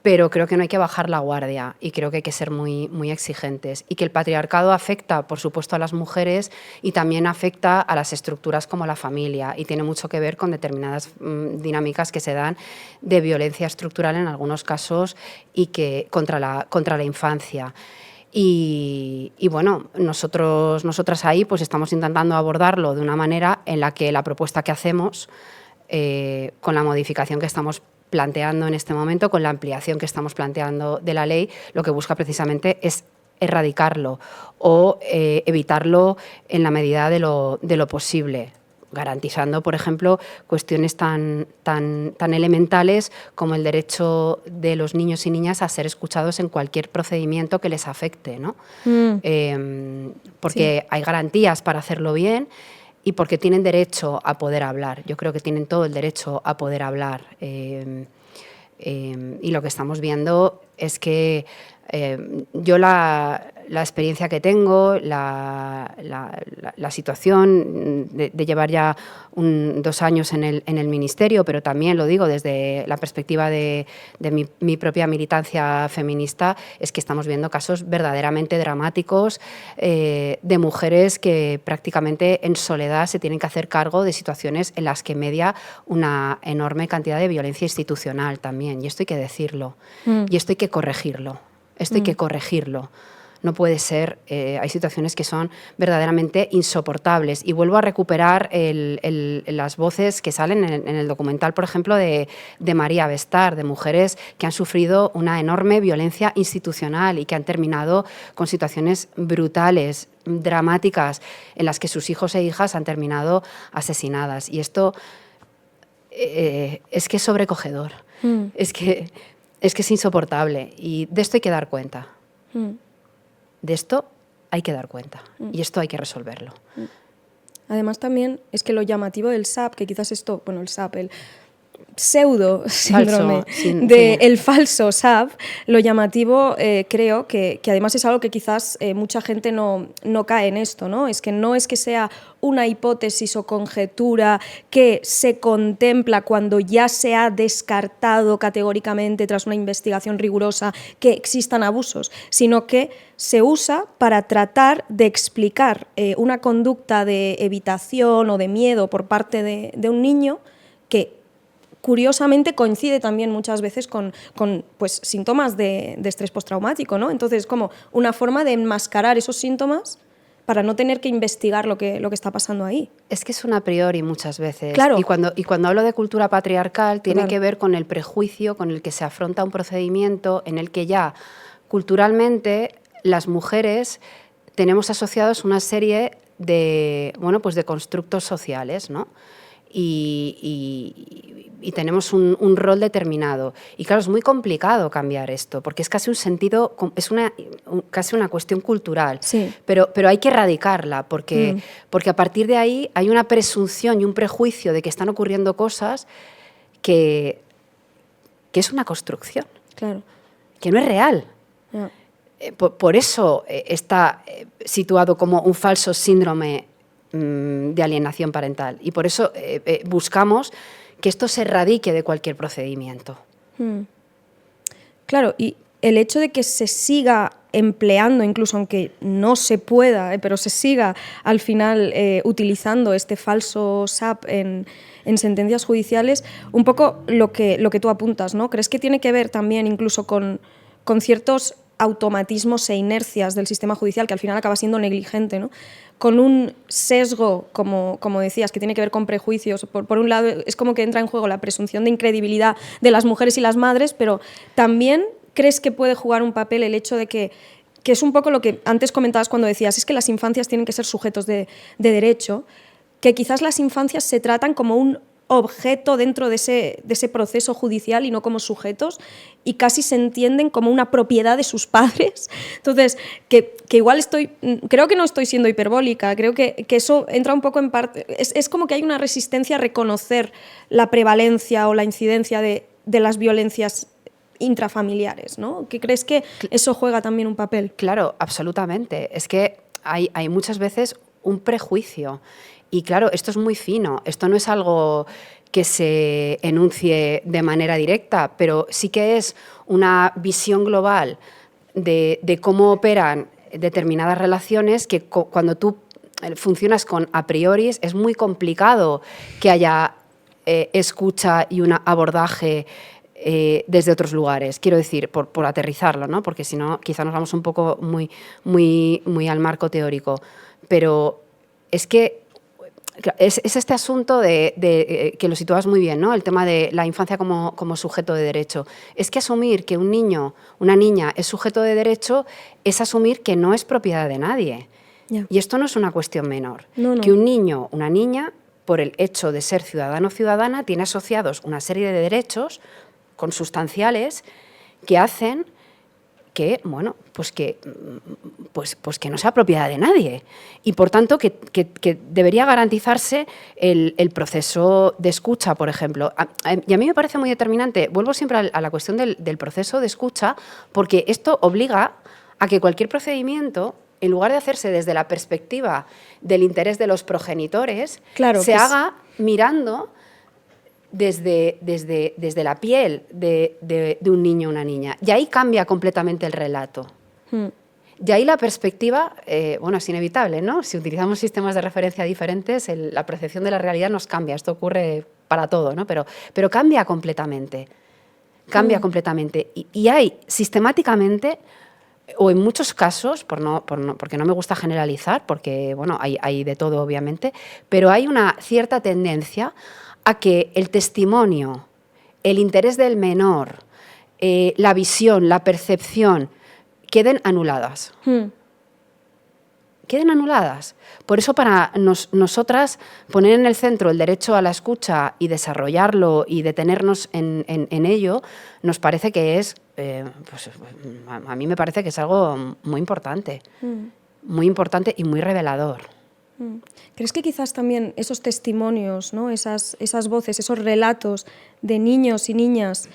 Pero creo que no hay que bajar la guardia y creo que hay que ser muy, muy exigentes. Y que el patriarcado afecta, por supuesto, a las mujeres y también afecta a las estructuras como la familia, y tiene mucho que ver con determinadas dinámicas que se dan de violencia estructural en algunos casos y que contra la infancia. Y bueno, nosotras ahí pues estamos intentando abordarlo de una manera en la que la propuesta que hacemos, con la modificación que estamos planteando en este momento, con la ampliación que estamos planteando de la ley, lo que busca precisamente es erradicarlo o evitarlo en la medida de lo posible, garantizando, por ejemplo, cuestiones tan elementales como el derecho de los niños y niñas a ser escuchados en cualquier procedimiento que les afecte, ¿no? Porque hay garantías para hacerlo bien y porque tienen derecho a poder hablar. Yo creo que tienen todo el derecho a poder hablar. Y lo que estamos viendo es que yo la experiencia que tengo, la situación de llevar ya 2 años en el ministerio, pero también lo digo desde la perspectiva de mi propia militancia feminista, es que estamos viendo casos verdaderamente dramáticos de mujeres que prácticamente en soledad se tienen que hacer cargo de situaciones en las que media una enorme cantidad de violencia institucional también, y esto hay que decirlo, y esto hay que corregirlo. Esto hay que corregirlo. No puede ser, hay situaciones que son verdaderamente insoportables. Y vuelvo a recuperar las voces que salen en el documental, por ejemplo, de María Bestar, de mujeres que han sufrido una enorme violencia institucional y que han terminado con situaciones brutales, dramáticas, en las que sus hijos e hijas han terminado asesinadas. Y esto es que es sobrecogedor. Es que es insoportable y de esto hay que dar cuenta. De esto hay que dar cuenta y esto hay que resolverlo. Además también es que lo llamativo del SAP, que quizás esto, bueno, el SAP, el pseudo síndrome del falso SAP, lo llamativo creo que además es algo que quizás mucha gente no cae en esto, ¿no? Es que sea una hipótesis o conjetura que se contempla cuando ya se ha descartado categóricamente tras una investigación rigurosa que existan abusos, sino que se usa para tratar de explicar una conducta de evitación o de miedo por parte de un niño que curiosamente coincide también muchas veces con pues, síntomas de estrés postraumático, ¿no? Entonces, como una forma de enmascarar esos síntomas para no tener que investigar lo que está pasando ahí. Es que es un a priori muchas veces. Claro. Y cuando hablo de cultura patriarcal, tiene Claro. que ver con el prejuicio con el que se afronta un procedimiento en el que ya culturalmente las mujeres tenemos asociados una serie de, bueno, pues de constructos sociales, ¿no? Y tenemos un rol determinado. Y claro, es muy complicado cambiar esto, porque es casi un sentido, es casi una cuestión cultural. Sí. Pero hay que erradicarla, porque a partir de ahí hay una presunción y un prejuicio de que están ocurriendo cosas que es una construcción, Claro. que no es real. Ya. Por eso está situado como un falso síndrome de alienación parental. Y por eso buscamos que esto se erradique de cualquier procedimiento. Claro, y el hecho de que se siga empleando, incluso aunque no se pueda, pero se siga al final utilizando este falso SAP en sentencias judiciales, un poco lo que tú apuntas, ¿no? ¿Crees que tiene que ver también incluso con ciertos automatismos e inercias del sistema judicial que al final acaba siendo negligente, ¿no? Con un sesgo, como decías, que tiene que ver con prejuicios? Por un lado, es como que entra en juego la presunción de incredibilidad de las mujeres y las madres, pero también ¿crees que puede jugar un papel el hecho de que es un poco lo que antes comentabas cuando decías, es que las infancias tienen que ser sujetos de derecho, que quizás las infancias se tratan como un objeto dentro de ese proceso judicial y no como sujetos, y casi se entienden como una propiedad de sus padres? Entonces, que igual creo que no estoy siendo hiperbólica, creo que eso entra un poco en parte, es como que hay una resistencia a reconocer la prevalencia o la incidencia de las violencias intrafamiliares, ¿no? ¿Qué crees que eso juega también un papel? Claro, absolutamente. Es que hay muchas veces un prejuicio. Y claro, esto es muy fino, esto no es algo que se enuncie de manera directa, pero sí que es una visión global de cómo operan determinadas relaciones que cuando tú funcionas con a priori es muy complicado que haya escucha y un abordaje desde otros lugares. Quiero decir, por aterrizarlo, ¿no? Porque si no, quizá nos vamos un poco muy al marco teórico. Pero es que es este asunto que lo situabas muy bien, ¿no? El tema de la infancia como sujeto de derecho. Es que asumir que un niño, una niña es sujeto de derecho es asumir que no es propiedad de nadie. Ya. Y esto no es una cuestión menor. No. Que un niño, una niña, por el hecho de ser ciudadano o ciudadana, tiene asociados una serie de derechos consustanciales que hacen que, bueno, pues que no sea propiedad de nadie. Y, por tanto, que debería garantizarse el proceso de escucha, por ejemplo. Y a mí me parece muy determinante, vuelvo siempre a la cuestión del proceso de escucha, porque esto obliga a que cualquier procedimiento, en lugar de hacerse desde la perspectiva del interés de los progenitores, se haga mirando desde la piel de un niño o una niña. Y ahí cambia completamente el relato. Y ahí la perspectiva, es inevitable, ¿no? Si utilizamos sistemas de referencia diferentes, la percepción de la realidad nos cambia. Esto ocurre para todo, ¿no? Pero cambia completamente. Cambia completamente. Y hay sistemáticamente, o en muchos casos, porque no me gusta generalizar, porque hay de todo obviamente, pero hay una cierta tendencia a que el testimonio, el interés del menor, la visión, la percepción, queden anuladas. Queden anuladas. Por eso para nosotras poner en el centro el derecho a la escucha y desarrollarlo y detenernos en ello, nos parece que es, a mí me parece que es algo muy importante y muy revelador. ¿Crees que quizás también esos testimonios, ¿no? esas voces, esos relatos de niños y niñas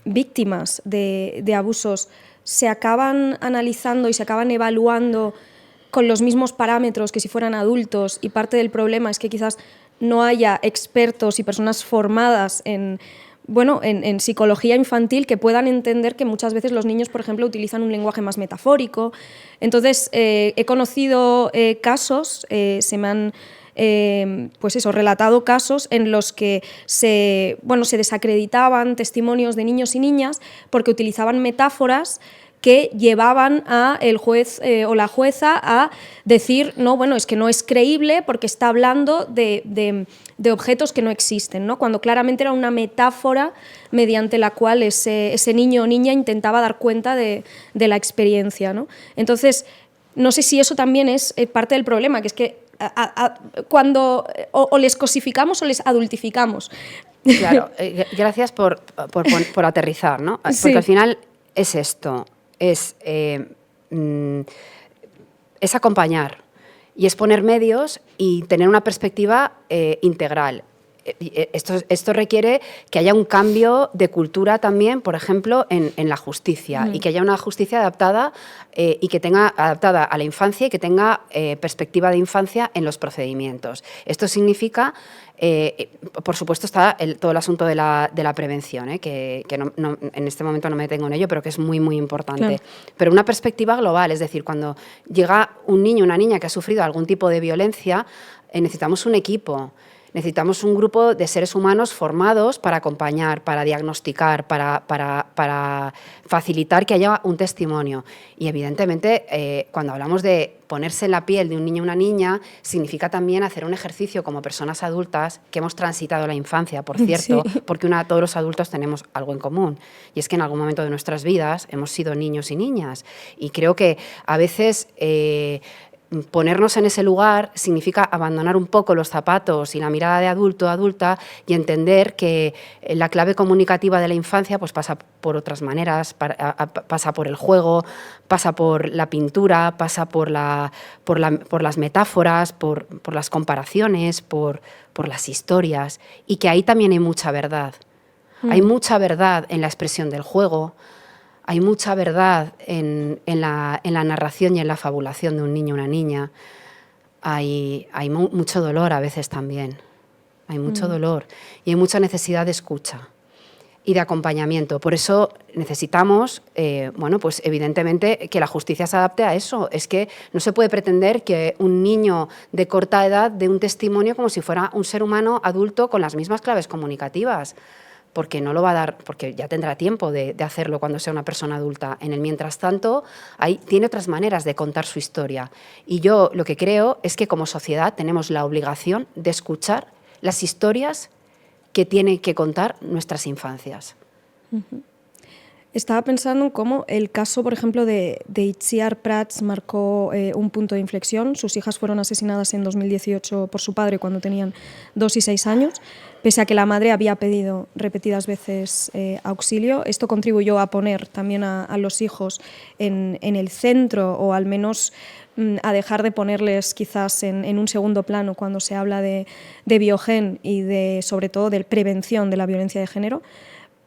víctimas de abusos se acaban analizando y se acaban evaluando con los mismos parámetros que si fueran adultos, y parte del problema es que quizás no haya expertos y personas formadas en psicología infantil que puedan entender que muchas veces los niños, por ejemplo, utilizan un lenguaje más metafórico? Entonces, he conocido casos, se me han relatado casos en los que se desacreditaban testimonios de niños y niñas porque utilizaban metáforas que llevaban a el juez o la jueza a decir, es que no es creíble porque está hablando de objetos que no existen, ¿no? Cuando claramente era una metáfora mediante la cual ese niño o niña intentaba dar cuenta de la experiencia, ¿no? Entonces, no sé si eso también es parte del problema, que es que cuando o les cosificamos o les adultificamos. Claro, gracias por aterrizar, ¿no? Porque sí. Al final es esto. Es acompañar y es poner medios y tener una perspectiva integral. Esto requiere que haya un cambio de cultura también, por ejemplo, en la justicia, y que haya una justicia adaptada y que tenga adaptada a la infancia y que tenga perspectiva de infancia en los procedimientos. Esto significa, por supuesto, está todo el asunto de la prevención, que no, en este momento no me detengo en ello, pero que es muy, muy importante. Claro. Pero una perspectiva global, es decir, cuando llega un niño o una niña que ha sufrido algún tipo de violencia, necesitamos un equipo. Necesitamos un grupo de seres humanos formados para acompañar, para diagnosticar, para facilitar que haya un testimonio. Y evidentemente, cuando hablamos de ponerse en la piel de un niño o una niña, significa también hacer un ejercicio como personas adultas que hemos transitado la infancia, por cierto, sí. Porque todos los adultos tenemos algo en común, y es que en algún momento de nuestras vidas hemos sido niños y niñas. Y creo que a veces ponernos en ese lugar significa abandonar un poco los zapatos y la mirada de adulto o adulta y entender que la clave comunicativa de la infancia pues pasa por otras maneras, pasa por el juego, pasa por la pintura, pasa por las metáforas, por las comparaciones, por las historias, y que ahí también hay mucha verdad. Hay mucha verdad en la expresión del juego. Hay mucha verdad en la narración y en la fabulación de un niño o una niña. Hay mucho dolor a veces también. Hay mucho dolor y hay mucha necesidad de escucha y de acompañamiento. Por eso necesitamos, pues evidentemente, que la justicia se adapte a eso. Es que no se puede pretender que un niño de corta edad dé un testimonio como si fuera un ser humano adulto con las mismas claves comunicativas. porque no lo va a dar, porque ya tendrá tiempo de hacerlo cuando sea una persona adulta. En el mientras tanto, tiene otras maneras de contar su historia. Y yo lo que creo es que como sociedad tenemos la obligación de escuchar las historias que tienen que contar nuestras infancias. Uh-huh. Estaba pensando en cómo el caso, por ejemplo, de Itziar Prats marcó un punto de inflexión. Sus hijas fueron asesinadas en 2018 por su padre cuando tenían 2 y 6 años, pese a que la madre había pedido repetidas veces auxilio. Esto contribuyó a poner también a los hijos en el centro, o al menos a dejar de ponerles quizás en un segundo plano cuando se habla de Biogen y sobre todo de prevención de la violencia de género.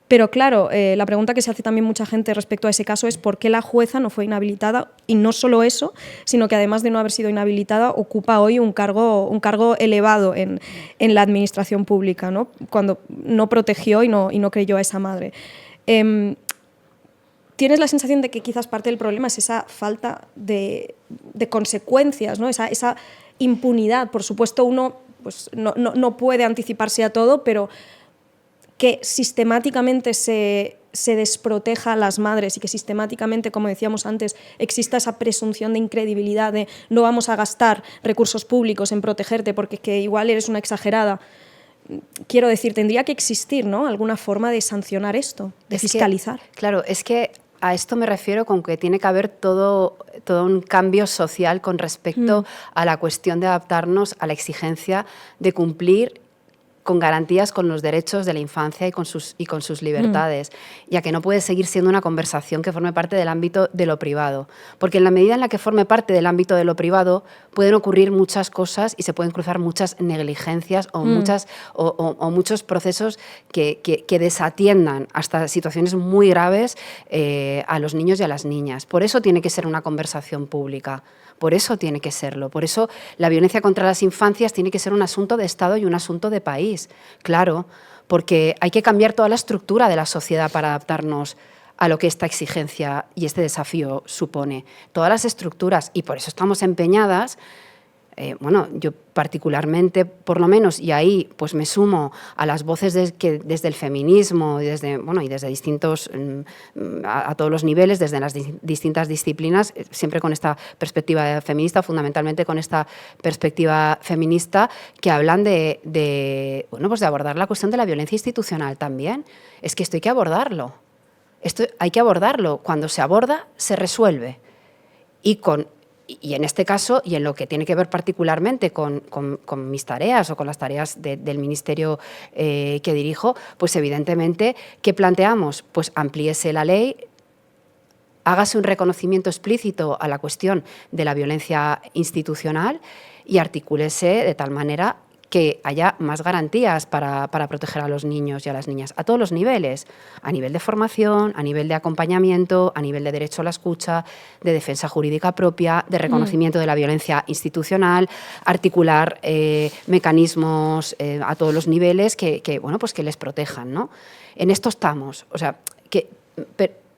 Pero claro, la pregunta que se hace también mucha gente respecto a ese caso es por qué la jueza no fue inhabilitada, y no solo eso, sino que además de no haber sido inhabilitada, ocupa hoy un cargo elevado en la administración pública, ¿no? Cuando no protegió y no creyó a esa madre. ¿Tienes la sensación de que quizás parte del problema es esa falta de consecuencias, ¿no? Esa impunidad? Por supuesto, uno pues, no puede anticiparse a todo, pero que sistemáticamente se desproteja a las madres y que sistemáticamente, como decíamos antes, exista esa presunción de incredibilidad, de no vamos a gastar recursos públicos en protegerte porque que igual eres una exagerada. Quiero decir, tendría que existir, ¿no?, alguna forma de sancionar esto, de fiscalizar. Claro, es que a esto me refiero con que tiene que haber todo un cambio social con respecto a la cuestión de adaptarnos a la exigencia de cumplir con garantías con los derechos de la infancia y con sus libertades, ya que no puede seguir siendo una conversación que forme parte del ámbito de lo privado, porque en la medida en la que forme parte del ámbito de lo privado pueden ocurrir muchas cosas y se pueden cruzar muchas negligencias o muchos procesos que desatiendan hasta situaciones muy graves a los niños y a las niñas. Por eso tiene que ser una conversación pública. Por eso tiene que serlo. Por eso la violencia contra las infancias tiene que ser un asunto de Estado y un asunto de país. Claro, porque hay que cambiar toda la estructura de la sociedad para adaptarnos a lo que esta exigencia y este desafío supone. Todas las estructuras, y por eso estamos empeñadas. Yo particularmente, por lo menos, y ahí pues me sumo a las voces que desde el feminismo y desde distintos, a todos los niveles, desde las distintas disciplinas, siempre con esta perspectiva feminista, fundamentalmente con esta perspectiva feminista, que hablan de abordar la cuestión de la violencia institucional también. Es que esto hay que abordarlo. Esto hay que abordarlo. Cuando se aborda, se resuelve. Y en este caso, y en lo que tiene que ver particularmente con mis tareas o con las tareas del ministerio que dirijo, pues evidentemente, ¿qué planteamos? Pues amplíese la ley, hágase un reconocimiento explícito a la cuestión de la violencia institucional y articúlese de tal manera que haya más garantías para proteger a los niños y a las niñas, a todos los niveles, a nivel de formación, a nivel de acompañamiento, a nivel de derecho a la escucha, de defensa jurídica propia, de reconocimiento de la violencia institucional, articular mecanismos a todos los niveles que les protejan, ¿no? En esto estamos, o sea,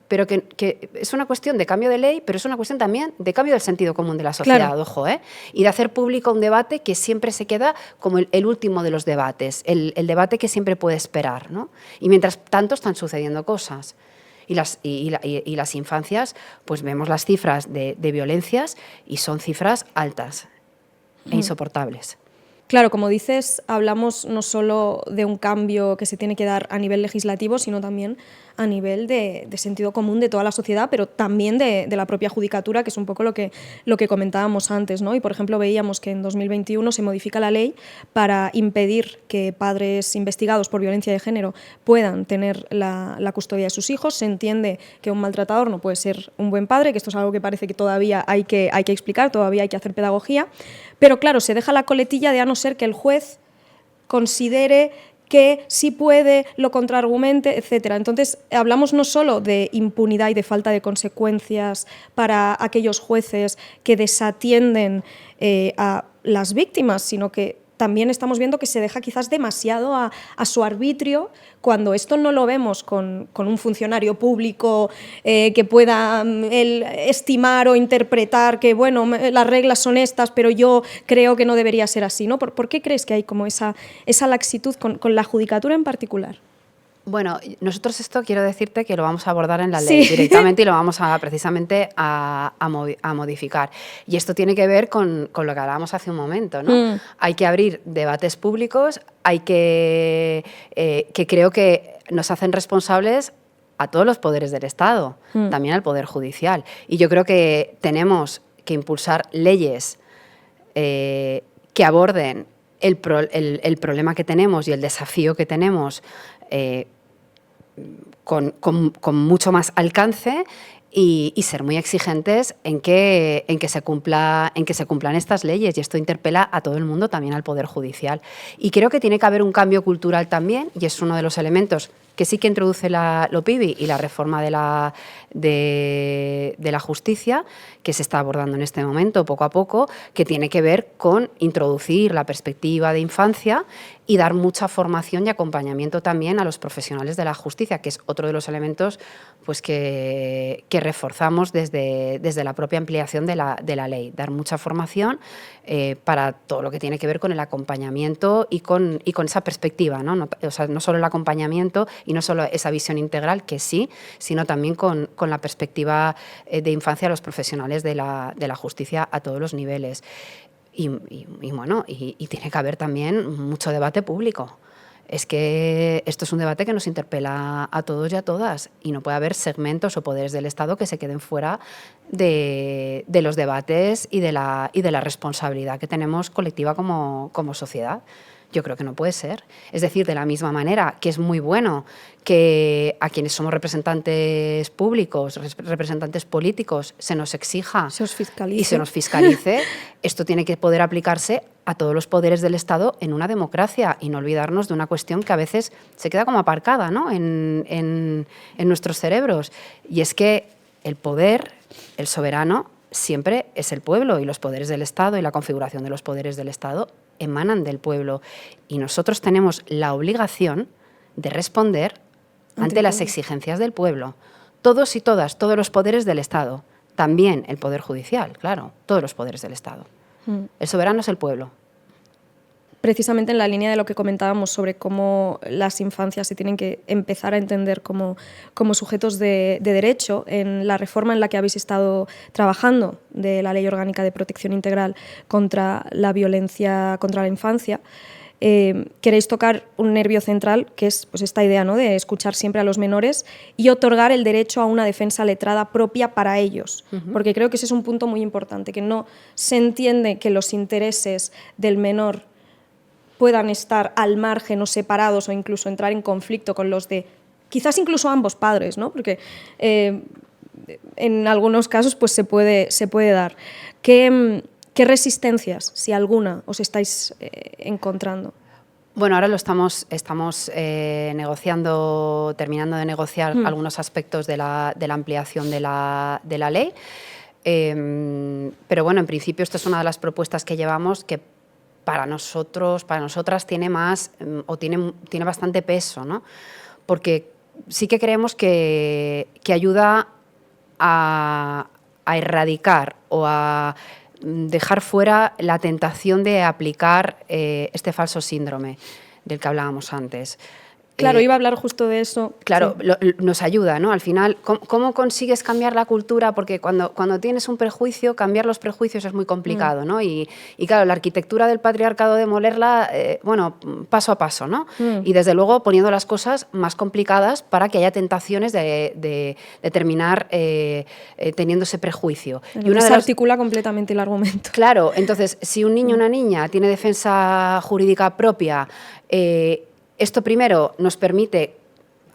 pero que es una cuestión de cambio de ley, pero es una cuestión también de cambio del sentido común de la sociedad, claro. Ojo, y de hacer público un debate que siempre se queda como el último de los debates, el debate que siempre puede esperar, ¿no? Y mientras tanto están sucediendo cosas. Y las infancias, pues vemos las cifras de violencias y son cifras altas e insoportables. Claro, como dices, hablamos no solo de un cambio que se tiene que dar a nivel legislativo, sino también a nivel de sentido común de toda la sociedad, pero también de la propia judicatura, que es un poco lo que comentábamos antes, ¿no? Y, por ejemplo, veíamos que en 2021 se modifica la ley para impedir que padres investigados por violencia de género puedan tener la custodia de sus hijos. Se entiende que un maltratador no puede ser un buen padre, que esto es algo que parece que todavía hay que explicar, todavía hay que hacer pedagogía, pero claro, se deja la coletilla de a no ser que el juez considere que sí puede, lo contraargumente, etc. Entonces, hablamos no solo de impunidad y de falta de consecuencias para aquellos jueces que desatienden a las víctimas, sino que también estamos viendo que se deja quizás demasiado a su arbitrio, cuando esto no lo vemos con un funcionario público que pueda él estimar o interpretar que, bueno, las reglas son estas, pero yo creo que no debería ser así, ¿no? ¿Por qué crees que hay como esa laxitud con la judicatura en particular? Bueno, nosotros esto quiero decirte que lo vamos a abordar en la ley directamente y lo vamos a precisamente a modificar. Y esto tiene que ver con lo que hablábamos hace un momento, ¿no? Hay que abrir debates públicos, hay que creo que nos hacen responsables a todos los poderes del Estado, también al Poder Judicial. Y yo creo que tenemos que impulsar leyes que aborden el problema que tenemos y el desafío que tenemos con mucho más alcance y ser muy exigentes en que se cumplan estas leyes, y esto interpela a todo el mundo, también al Poder Judicial. Y creo que tiene que haber un cambio cultural también, y es uno de los elementos que sí que introduce la LOPIBI y la reforma de la justicia, que se está abordando en este momento poco a poco, que tiene que ver con introducir la perspectiva de infancia y dar mucha formación y acompañamiento también a los profesionales de la justicia, que es otro de los elementos pues que reforzamos desde la propia ampliación de la ley. Dar mucha formación para todo lo que tiene que ver con el acompañamiento y con esa perspectiva, ¿no? O sea, no solo el acompañamiento y no solo esa visión integral, que sí, sino también con la perspectiva de infancia a los profesionales de la justicia a todos los niveles. Y tiene que haber también mucho debate público. Es que esto es un debate que nos interpela a todos y a todas, y no puede haber segmentos o poderes del Estado que se queden fuera de los debates y de la responsabilidad que tenemos colectiva como sociedad. Yo creo que no puede ser. Es decir, de la misma manera que es muy bueno que a quienes somos representantes públicos, representantes políticos, se nos exija y se nos fiscalice, esto tiene que poder aplicarse a todos los poderes del Estado en una democracia, y no olvidarnos de una cuestión que a veces se queda como aparcada, ¿no? en nuestros cerebros, y es que el poder, el soberano, siempre es el pueblo, y los poderes del Estado y la configuración de los poderes del Estado emanan del pueblo, y nosotros tenemos la obligación de responder ante las exigencias del pueblo. Todos y todas, todos los poderes del Estado, también el Poder Judicial, claro, todos los poderes del Estado. El soberano es el pueblo. Precisamente en la línea de lo que comentábamos sobre cómo las infancias se tienen que empezar a entender como sujetos de derecho, en la reforma en la que habéis estado trabajando de la Ley Orgánica de Protección Integral contra la Violencia contra la Infancia, queréis tocar un nervio central, que es pues esta idea, ¿no?, de escuchar siempre a los menores y otorgar el derecho a una defensa letrada propia para ellos, porque creo que ese es un punto muy importante, que no se entiende que los intereses del menor puedan estar al margen o separados o incluso entrar en conflicto con los de quizás incluso ambos padres, ¿no? Porque en algunos casos pues se puede dar. ¿Qué resistencias, si alguna, os estáis encontrando? Bueno, ahora lo estamos negociando, terminando de negociar algunos aspectos de la ampliación de la ley, pero bueno, en principio esto es una de las propuestas que llevamos que para nosotras tiene más o tiene bastante peso, ¿no? Porque sí que creemos que ayuda a erradicar o a dejar fuera la tentación de aplicar este falso síndrome del que hablábamos antes. Claro, iba a hablar justo de eso. Claro, sí. Nos ayuda, ¿no? Al final, ¿cómo consigues cambiar la cultura? Porque cuando tienes un prejuicio, cambiar los prejuicios es muy complicado, ¿no? Y claro, la arquitectura del patriarcado, demolerla, paso a paso, ¿no? Y desde luego poniendo las cosas más complicadas para que haya tentaciones de terminar teniendo ese prejuicio. Y una se articula completamente el argumento. Claro, entonces, si un niño o una niña tiene defensa jurídica propia, esto primero nos permite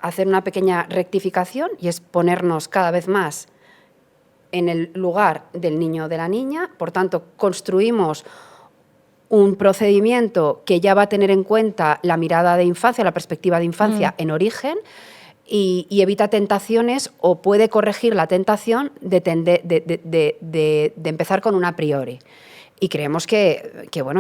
hacer una pequeña rectificación, y es ponernos cada vez más en el lugar del niño o de la niña. Por tanto, construimos un procedimiento que ya va a tener en cuenta la mirada de infancia, la perspectiva de infancia en origen, y evita tentaciones, o puede corregir la tentación de empezar con un a priori. Y creemos que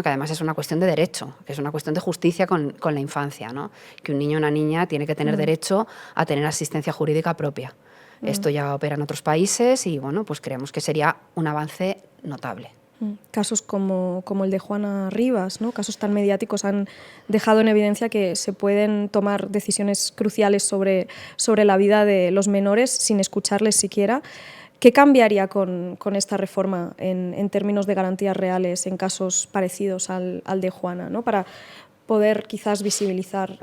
además es una cuestión de derecho, que es una cuestión de justicia con la infancia, ¿no? Que un niño o una niña tiene que tener derecho a tener asistencia jurídica propia. Esto ya opera en otros países y pues creemos que sería un avance notable. Casos como el de Juana Rivas, ¿no? Casos tan mediáticos han dejado en evidencia que se pueden tomar decisiones cruciales sobre la vida de los menores sin escucharles siquiera. ¿Qué cambiaría con esta reforma en términos de garantías reales en casos parecidos al de Juana, ¿no? Para poder quizás visualizar?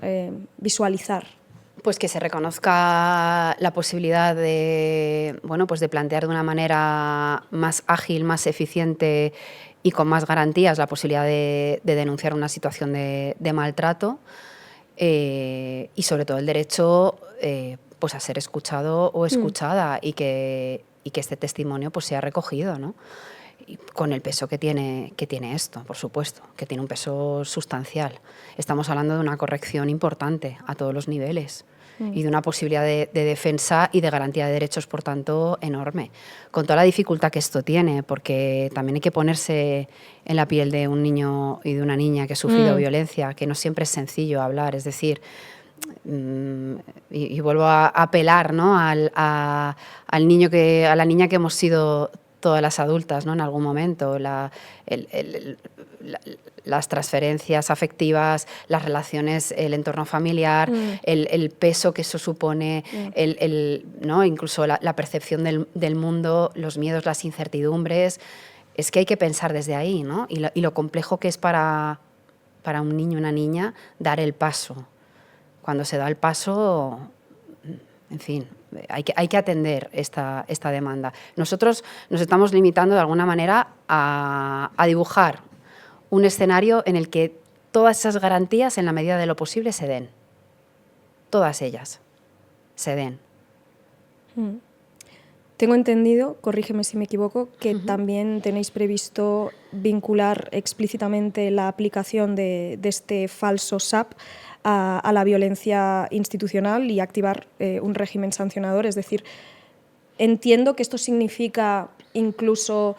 Pues que se reconozca la posibilidad de, pues de plantear de una manera más ágil, más eficiente y con más garantías la posibilidad de denunciar una situación de maltrato y sobre todo el derecho pues a ser escuchado o escuchada y que este testimonio pues sea recogido, ¿no? Y con el peso que tiene esto, por supuesto, que tiene un peso sustancial. Estamos hablando de una corrección importante a todos los niveles y de una posibilidad de defensa y de garantía de derechos, por tanto, enorme. Con toda la dificultad que esto tiene, porque también hay que ponerse en la piel de un niño y de una niña que ha sufrido violencia, que no siempre es sencillo hablar, es decir, y vuelvo a apelar, ¿no? a la niña que hemos sido todas las adultas, ¿no? En algún momento, las transferencias afectivas, las relaciones, el entorno familiar, el peso que eso supone, ¿no? Incluso la percepción del mundo, los miedos, las incertidumbres. Es que hay que pensar desde ahí, ¿no? Y lo complejo que es para un niño o una niña dar el paso. Cuando se da el paso, en fin, hay que atender esta demanda. Nosotros nos estamos limitando de alguna manera a dibujar un escenario en el que todas esas garantías, en la medida de lo posible, se den. Todas ellas se den. Tengo entendido, corrígeme si me equivoco, que también tenéis previsto vincular explícitamente la aplicación de este falso SAP a la violencia institucional y activar un régimen sancionador. Es decir, entiendo que esto significa incluso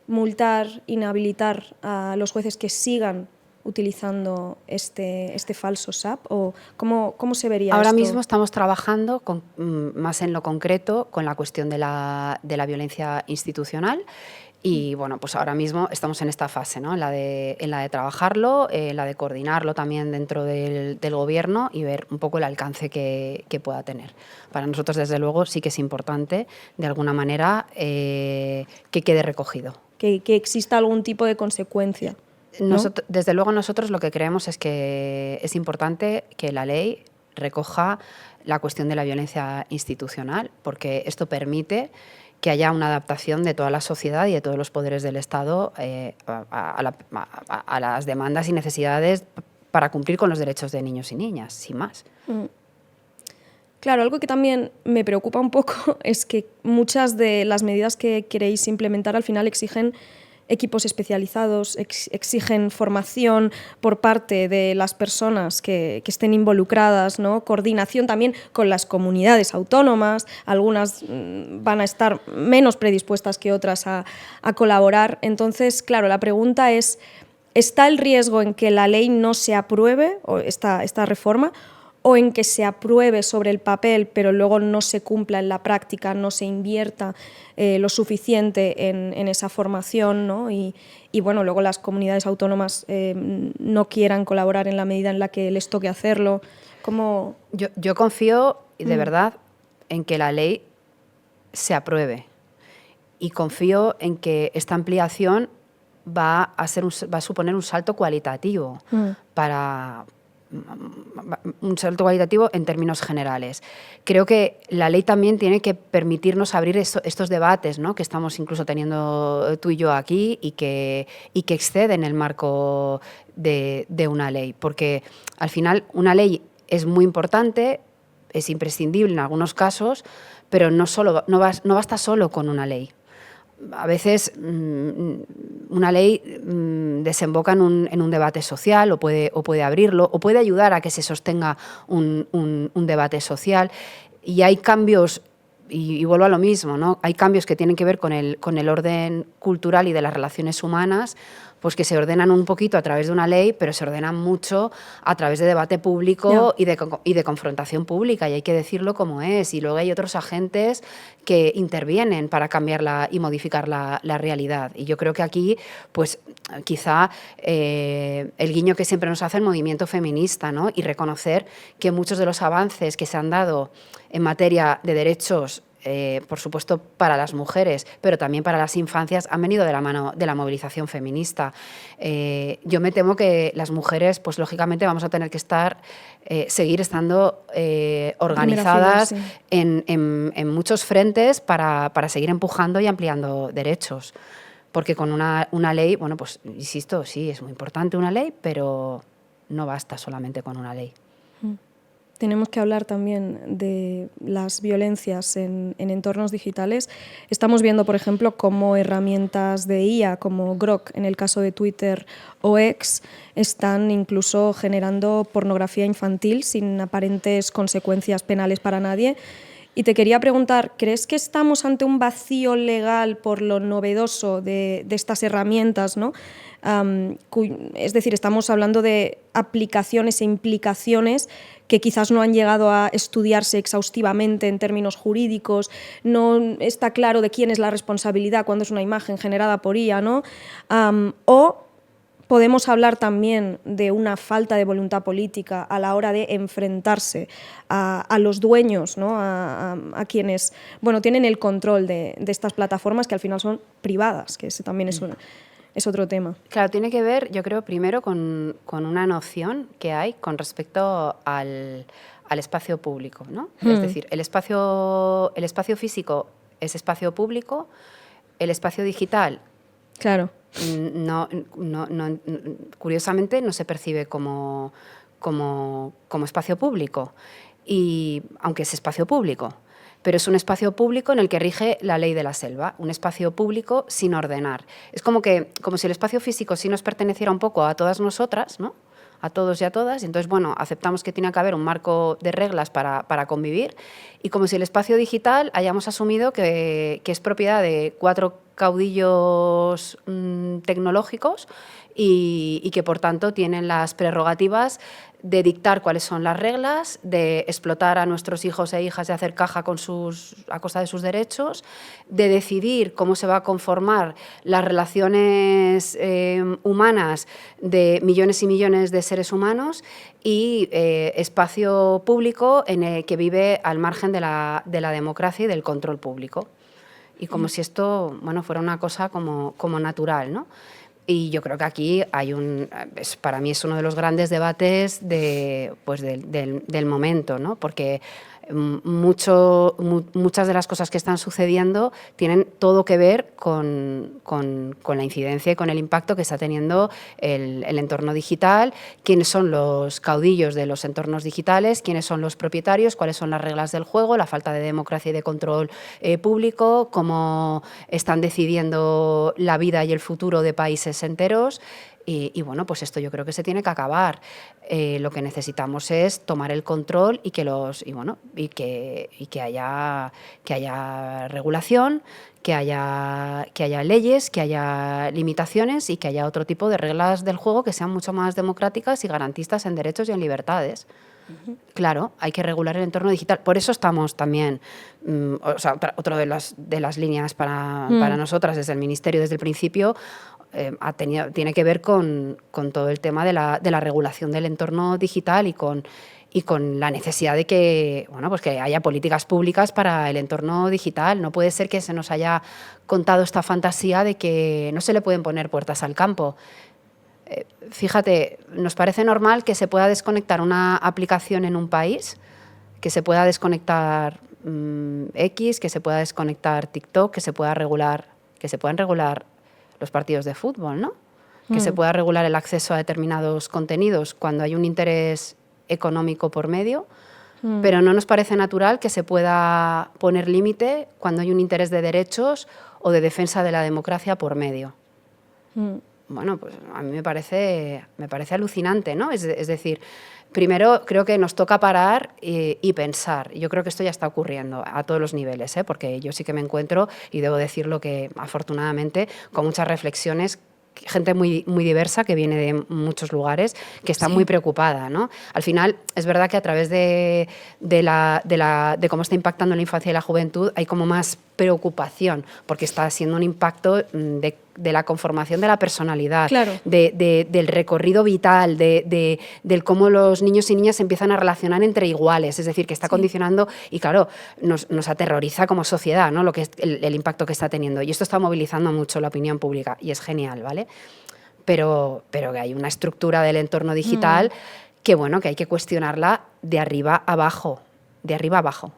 multar, inhabilitar a los jueces que sigan utilizando este falso SAP, o ¿cómo se vería Ahora esto? mismo estamos trabajando más en lo concreto con la cuestión de la violencia institucional. Y bueno, pues ahora mismo estamos en esta fase, ¿no? En la de trabajarlo, en la de coordinarlo también dentro del gobierno y ver un poco el alcance que pueda tener. Para nosotros, desde luego, sí que es importante, de alguna manera, que quede recogido. Que exista algún tipo de consecuencia, ¿no? Desde luego, nosotros lo que creemos es que es importante que la ley recoja la cuestión de la violencia institucional, porque esto permite que haya una adaptación de toda la sociedad y de todos los poderes del Estado a las demandas y necesidades para cumplir con los derechos de niños y niñas, sin más. Claro, algo que también me preocupa un poco es que muchas de las medidas que queréis implementar al final exigen equipos especializados, exigen formación por parte de las personas que estén involucradas, ¿no? Coordinación también con las comunidades autónomas. Algunas van a estar menos predispuestas que otras a colaborar. Entonces, claro, la pregunta es, ¿está el riesgo en que la ley no se apruebe, o esta reforma, o en que se apruebe sobre el papel pero luego no se cumpla en la práctica, no se invierta lo suficiente en esa formación, ¿no? Y bueno, luego las comunidades autónomas no quieran colaborar en la medida en la que les toque hacerlo? ¿Cómo? Yo confío, de verdad, en que la ley se apruebe, y confío en que esta ampliación va a suponer un salto cualitativo un salto cualitativo en términos generales. Creo que la ley también tiene que permitirnos abrir estos debates, ¿no? Que estamos incluso teniendo tú y yo aquí y que exceden el marco de una ley, porque al final una ley es muy importante, es imprescindible en algunos casos, pero no basta solo con una ley. A veces una ley desemboca en un debate social o puede abrirlo o puede ayudar a que se sostenga un debate social, y hay cambios, y vuelvo a lo mismo, ¿no? Hay cambios que tienen que ver con el orden cultural y de las relaciones humanas, pues que se ordenan un poquito a través de una ley, pero se ordenan mucho a través de debate público y de confrontación pública, y hay que decirlo como es. Y luego hay otros agentes que intervienen para cambiarla y modificar la realidad. Y yo creo que aquí, pues quizá el guiño que siempre nos hace el movimiento feminista, ¿no? Y reconocer que muchos de los avances que se han dado en materia de derechos, por supuesto para las mujeres, pero también para las infancias, han venido de la mano de la movilización feminista. Yo me temo que las mujeres, pues lógicamente vamos a tener que seguir estando organizadas en muchos frentes para seguir empujando y ampliando derechos. Porque con una ley, bueno, pues insisto, sí, es muy importante una ley, pero no basta solamente con una ley. Tenemos que hablar también de las violencias en entornos digitales. Estamos viendo, por ejemplo, cómo herramientas de IA como Grok, en el caso de Twitter o X, están incluso generando pornografía infantil sin aparentes consecuencias penales para nadie. Y te quería preguntar, ¿crees que estamos ante un vacío legal por lo novedoso de estas herramientas, ¿no? Es decir, estamos hablando de aplicaciones e implicaciones que quizás no han llegado a estudiarse exhaustivamente en términos jurídicos, no está claro de quién es la responsabilidad cuando es una imagen generada por IA, ¿no? O podemos hablar también de una falta de voluntad política a la hora de enfrentarse a los dueños, ¿no? a quienes tienen el control de estas plataformas que al final son privadas, que ese también es otro tema. Claro, tiene que ver, yo creo, primero con una noción que hay con respecto al espacio público, ¿no? Es decir, el espacio físico es espacio público, el espacio digital, claro, no, curiosamente no se percibe como espacio público, y aunque es espacio público, pero es un espacio público en el que rige la ley de la selva, un espacio público sin ordenar. Es como si el espacio físico sí nos perteneciera un poco a todas nosotras, ¿no? A todos y a todas, y entonces, aceptamos que tiene que haber un marco de reglas para convivir, y como si el espacio digital hayamos asumido que es propiedad de 4 caudillos tecnológicos y que, por tanto, tienen las prerrogativas de dictar cuáles son las reglas, de explotar a nuestros hijos e hijas, de hacer caja a costa de sus derechos, de decidir cómo se va a conformar las relaciones humanas de millones y millones de seres humanos, y espacio público en el que vive al margen de la democracia y del control público. Y como si esto fuera una cosa como natural, ¿no? Y yo creo que aquí para mí es uno de los grandes debates del momento, ¿no? Porque muchas de las cosas que están sucediendo tienen todo que ver con la incidencia y con el impacto que está teniendo el entorno digital, quiénes son los caudillos de los entornos digitales, quiénes son los propietarios, cuáles son las reglas del juego, la falta de democracia y de control público, cómo están decidiendo la vida y el futuro de países enteros. Y pues esto yo creo que se tiene que acabar. Lo que necesitamos es tomar el control y que haya regulación, que haya leyes, que haya limitaciones y que haya otro tipo de reglas del juego que sean mucho más democráticas y garantistas en derechos y en libertades. Claro, hay que regular el entorno digital. Por eso estamos también, otra de las líneas para nosotras desde el Ministerio, desde el principio, tiene que ver con todo el tema de la regulación del entorno digital y con la necesidad de que haya políticas públicas para el entorno digital. No puede ser que se nos haya contado esta fantasía de que no se le pueden poner puertas al campo. Fíjate, nos parece normal que se pueda desconectar una aplicación en un país, que se pueda desconectar X, que se pueda desconectar TikTok, que se puedan regular los partidos de fútbol, ¿no? Que se pueda regular el acceso a determinados contenidos cuando hay un interés económico por medio, pero no nos parece natural que se pueda poner límite cuando hay un interés de derechos o de defensa de la democracia por medio. Pues a mí me parece alucinante, ¿no? Es decir, primero creo que nos toca parar y pensar. Yo creo que esto ya está ocurriendo a todos los niveles, porque yo sí que me encuentro, y debo decirlo que afortunadamente, con muchas reflexiones gente muy, muy diversa que viene de muchos lugares, que está muy preocupada, ¿no? Al final, es verdad que a través de cómo está impactando la infancia y la juventud hay como más preocupación, porque está siendo un impacto de la conformación de la personalidad, claro, del recorrido vital, del cómo los niños y niñas se empiezan a relacionar entre iguales, es decir, que está condicionando y claro, nos aterroriza como sociedad, ¿no? Lo que es el impacto que está teniendo, y esto está movilizando mucho la opinión pública y es genial, ¿vale? Pero que hay una estructura del entorno digital que, bueno, que hay que cuestionarla de arriba abajo, de arriba abajo.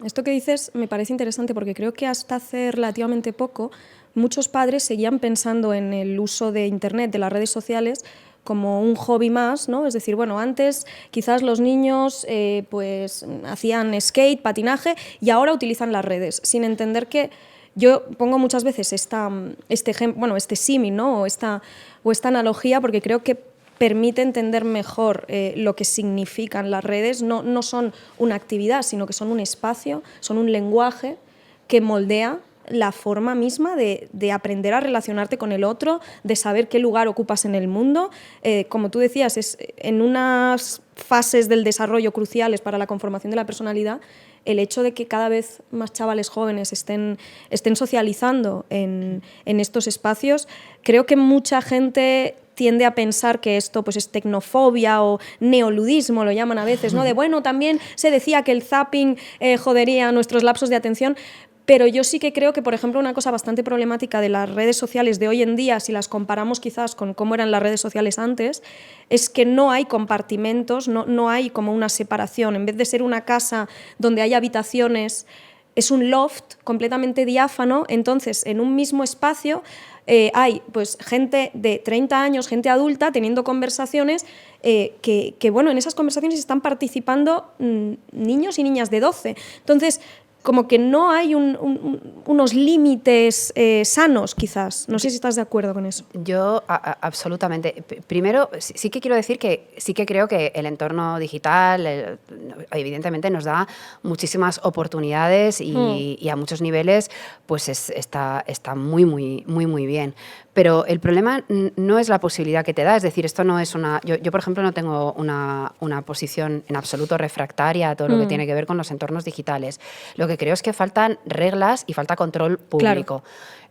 Esto que dices me parece interesante porque creo que hasta hace relativamente poco muchos padres seguían pensando en el uso de Internet, de las redes sociales, como un hobby más, ¿no? Es decir, bueno, antes quizás los niños pues hacían skate, patinaje y ahora utilizan las redes, sin entender que yo pongo muchas veces este símil, ¿no? o esta analogía porque creo que permite entender mejor lo que significan las redes. No son una actividad, sino que son un espacio, son un lenguaje que moldea la forma misma de aprender a relacionarte con el otro, de saber qué lugar ocupas en el mundo. Como tú decías, es en unas fases del desarrollo cruciales para la conformación de la personalidad, el hecho de que cada vez más chavales jóvenes estén socializando en estos espacios, creo que mucha gente tiende a pensar que esto pues es tecnofobia o neoludismo, lo llaman a veces, ¿no? De bueno, también se decía que el zapping jodería nuestros lapsos de atención, pero yo sí que creo que, por ejemplo, una cosa bastante problemática de las redes sociales de hoy en día, si las comparamos quizás con cómo eran las redes sociales antes, es que no hay compartimentos, no hay como una separación. En vez de ser una casa donde hay habitaciones, es un loft completamente diáfano, entonces en un mismo espacio hay pues gente de 30 años, gente adulta, teniendo conversaciones que bueno, en esas conversaciones están participando niños y niñas de 12. Entonces, como que no hay unos límites sanos, quizás. No sé si estás de acuerdo con eso. Yo, absolutamente. Primero, sí que quiero decir que sí que creo que el entorno digital, evidentemente, nos da muchísimas oportunidades y a muchos niveles pues está muy, muy, muy, muy bien. Pero el problema no es la posibilidad que te da, es decir, esto no es una... Yo por ejemplo, no tengo una posición en absoluto refractaria a todo lo que tiene que ver con los entornos digitales. Lo que creo es que faltan reglas y falta control público.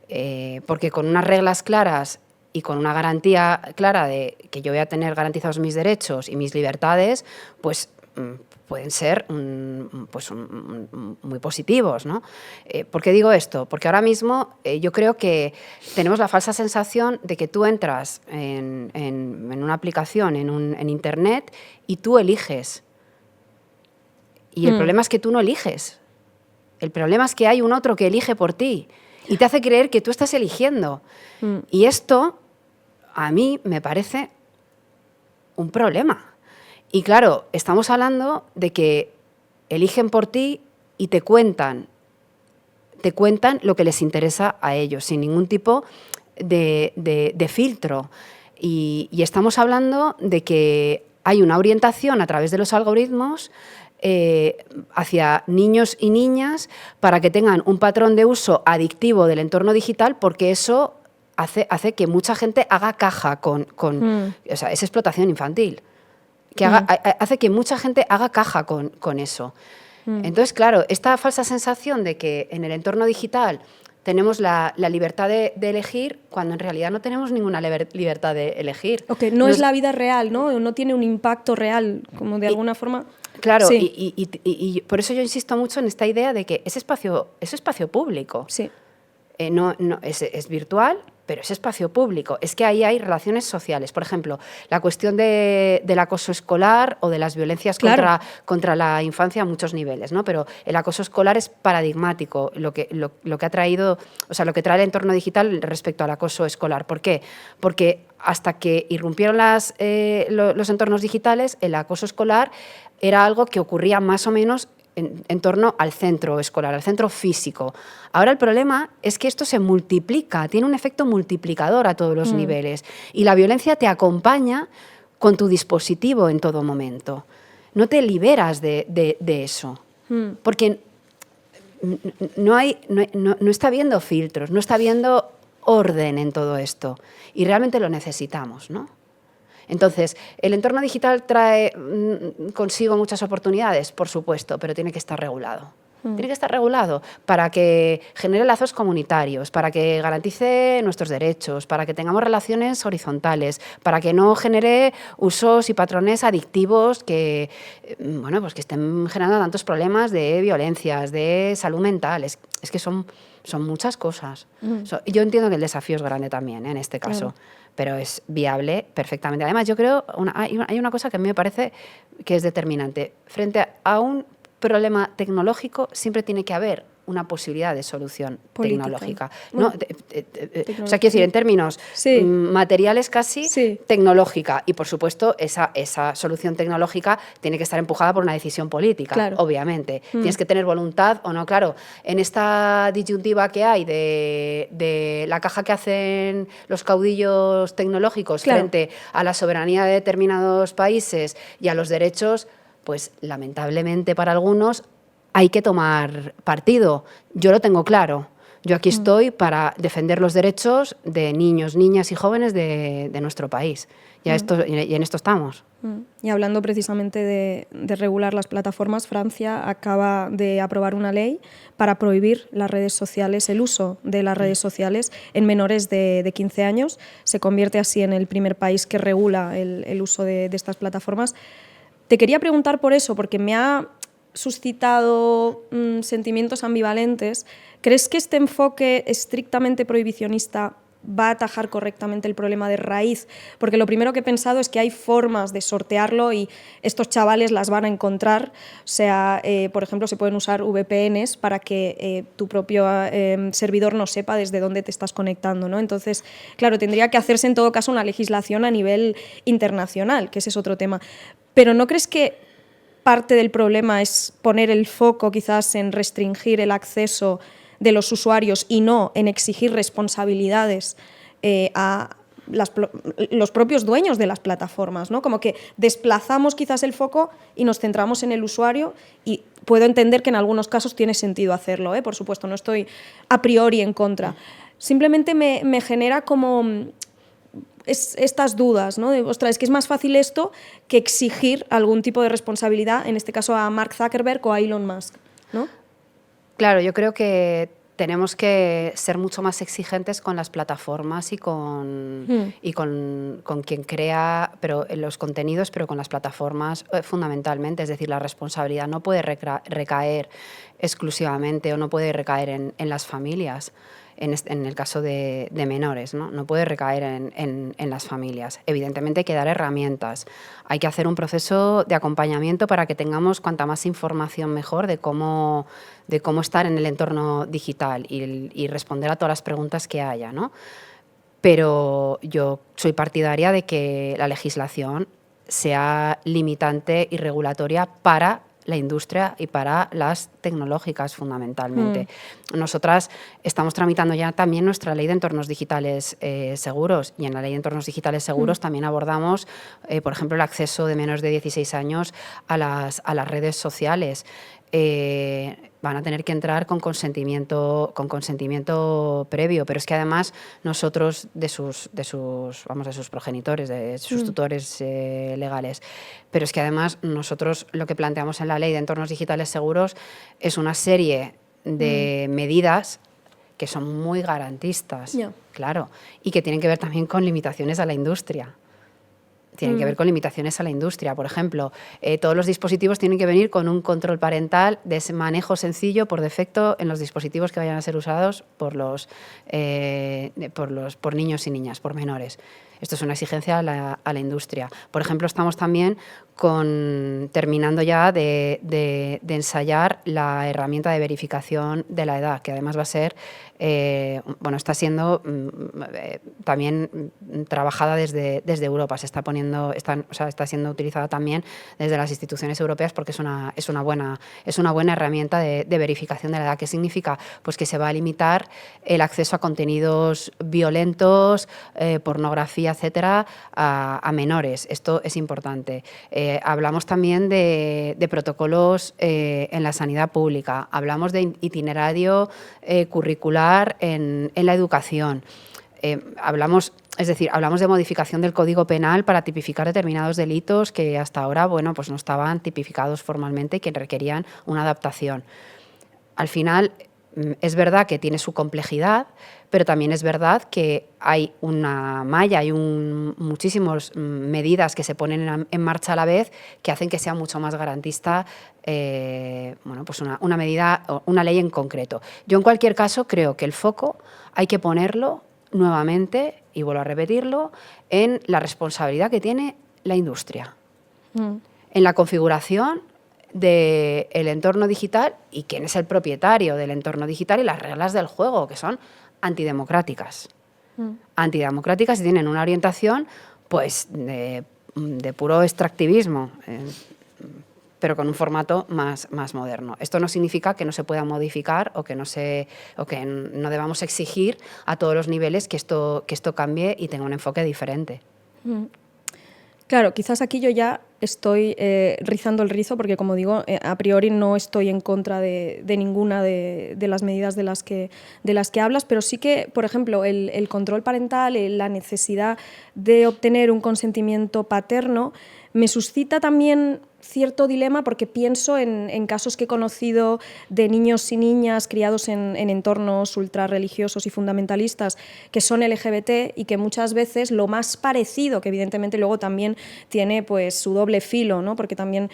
Claro. Porque con unas reglas claras y con una garantía clara de que yo voy a tener garantizados mis derechos y mis libertades, pues pueden ser muy positivos, ¿no? ¿Por qué digo esto? Porque ahora mismo yo creo que tenemos la falsa sensación de que tú entras en una aplicación, en Internet, y tú eliges. Y el problema es que tú no eliges. El problema es que hay un otro que elige por ti y te hace creer que tú estás eligiendo. Y esto a mí me parece un problema. Y claro, estamos hablando de que eligen por ti y te cuentan lo que les interesa a ellos, sin ningún tipo de filtro. Y estamos hablando de que hay una orientación a través de los algoritmos hacia niños y niñas para que tengan un patrón de uso adictivo del entorno digital, porque eso hace que mucha gente haga caja con o sea, es explotación infantil. Hace que mucha gente haga caja con eso. Entonces, claro, esta falsa sensación de que en el entorno digital tenemos la libertad de elegir, cuando en realidad no tenemos ninguna libertad de elegir. Okay, no es la vida real, ¿no? No tiene un impacto real, como de alguna forma... Claro, sí. y por eso yo insisto mucho en esta idea de que es espacio público. Sí. No, es virtual, pero es espacio público. Es que ahí hay relaciones sociales. Por ejemplo, la cuestión del acoso escolar o de las violencias contra la infancia a muchos niveles, ¿no? Pero el acoso escolar es paradigmático, lo que ha traído, o sea, lo que trae el entorno digital respecto al acoso escolar. ¿Por qué? Porque hasta que irrumpieron los entornos digitales, el acoso escolar era algo que ocurría más o menos en torno al centro escolar, al centro físico. Ahora el problema es que esto se multiplica, tiene un efecto multiplicador a todos los niveles y la violencia te acompaña con tu dispositivo en todo momento. No te liberas de eso, porque no está habiendo filtros, no está habiendo orden en todo esto y realmente lo necesitamos, ¿no? Entonces, ¿el entorno digital trae consigo muchas oportunidades? Por supuesto, pero tiene que estar regulado. Tiene que estar regulado para que genere lazos comunitarios, para que garantice nuestros derechos, para que tengamos relaciones horizontales, para que no genere usos y patrones adictivos que, bueno, pues que estén generando tantos problemas de violencias, de salud mental. Es que son muchas cosas. Yo entiendo que el desafío es grande también, en este caso. Pero es viable perfectamente. Además, yo creo, hay una cosa que a mí me parece que es determinante. Frente a un problema tecnológico siempre tiene que haber una posibilidad de solución tecnológica. Bueno, o sea, quiero decir, en términos materiales casi, tecnológica. Y, por supuesto, esa solución tecnológica tiene que estar empujada por una decisión política, obviamente. Tienes que tener voluntad o no. Claro, en esta disyuntiva que hay de la caja que hacen los caudillos tecnológicos frente a la soberanía de determinados países y a los derechos, pues lamentablemente para algunos hay que tomar partido. Yo lo tengo claro. Yo aquí estoy para defender los derechos de niños, niñas y jóvenes de nuestro país. Y en esto estamos. Y hablando precisamente de regular las plataformas, Francia acaba de aprobar una ley para prohibir las redes sociales, el uso de las redes sociales en menores de 15 años. Se convierte así en el primer país que regula el uso de estas plataformas. Te quería preguntar por eso, porque me ha suscitado sentimientos ambivalentes. ¿Crees que este enfoque estrictamente prohibicionista va a atajar correctamente el problema de raíz? Porque lo primero que he pensado es que hay formas de sortearlo y estos chavales las van a encontrar. O sea, por ejemplo, se pueden usar VPNs para que tu propio servidor no sepa desde dónde te estás conectando, ¿no? Entonces, claro, tendría que hacerse en todo caso una legislación a nivel internacional, que ese es otro tema. Pero ¿no crees que parte del problema es poner el foco quizás en restringir el acceso de los usuarios y no en exigir responsabilidades a los propios dueños de las plataformas, ¿no? Como que desplazamos quizás el foco y nos centramos en el usuario, y puedo entender que en algunos casos tiene sentido hacerlo, por supuesto, no estoy a priori en contra. Simplemente me genera como estas dudas, ¿no? Ostras, es que es más fácil esto que exigir algún tipo de responsabilidad, en este caso a Mark Zuckerberg o a Elon Musk, ¿no? Claro, yo creo que tenemos que ser mucho más exigentes con las plataformas y con quien crea los contenidos, pero con las plataformas fundamentalmente. Es decir, la responsabilidad no puede recaer exclusivamente o no puede recaer en las familias. En el caso de menores, ¿no? Puede recaer en las familias. Evidentemente hay que dar herramientas, hay que hacer un proceso de acompañamiento para que tengamos cuanta más información mejor de cómo estar en el entorno digital y responder a todas las preguntas que haya, ¿no? Pero yo soy partidaria de que la legislación sea limitante y regulatoria para la industria y para las tecnológicas fundamentalmente. Nosotras estamos tramitando ya también nuestra ley de entornos digitales seguros, y en la ley de entornos digitales seguros también abordamos, por ejemplo, el acceso de menores de 16 años a las redes sociales. Van a tener que entrar con consentimiento previo, pero es que además nosotros de sus progenitores, de sus tutores legales, pero es que además nosotros lo que planteamos en la ley de entornos digitales seguros es una serie de medidas que son muy garantistas, claro, y que tienen que ver también con limitaciones a la industria. Tienen que ver con limitaciones a la industria. Por ejemplo, todos los dispositivos tienen que venir con un control parental de manejo sencillo por defecto en los dispositivos que vayan a ser usados por niños y niñas, por menores. Esto es una exigencia a la industria. Por ejemplo, estamos también terminando ya de ensayar la herramienta de verificación de la edad, que además va a ser, está siendo también trabajada desde Europa. Está siendo utilizada también desde las instituciones europeas, porque es una buena herramienta de verificación de la edad. ¿Qué significa? Pues que se va a limitar el acceso a contenidos violentos, pornografía, etcétera, a menores. Esto es importante. Hablamos también de protocolos en la sanidad pública. Hablamos de itinerario curricular en la educación. hablamos de modificación del Código Penal para tipificar determinados delitos que hasta ahora, bueno, pues no estaban tipificados formalmente y que requerían una adaptación. Al final, es verdad que tiene su complejidad, pero también es verdad que hay una malla, hay muchísimas medidas que se ponen en marcha a la vez que hacen que sea mucho más garantista pues una medida, una ley en concreto. Yo, en cualquier caso, creo que el foco hay que ponerlo nuevamente, y vuelvo a repetirlo, en la responsabilidad que tiene la industria, en la configuración del entorno digital y quién es el propietario del entorno digital y las reglas del juego, que son antidemocráticas. Antidemocráticas y tienen una orientación pues de puro extractivismo, pero con un formato más moderno. Esto no significa que no se pueda modificar o que no debamos exigir a todos los niveles que esto cambie y tenga un enfoque diferente. Claro, quizás aquí yo ya estoy rizando el rizo porque, como digo, a priori no estoy en contra de ninguna de las medidas de las que hablas, pero sí que, por ejemplo, el control parental, la necesidad de obtener un consentimiento paterno, me suscita también cierto dilema porque pienso en casos que he conocido de niños y niñas criados en entornos ultrarreligiosos y fundamentalistas que son LGBT y que muchas veces lo más parecido, que evidentemente luego también tiene pues su doble filo, ¿no? Porque también,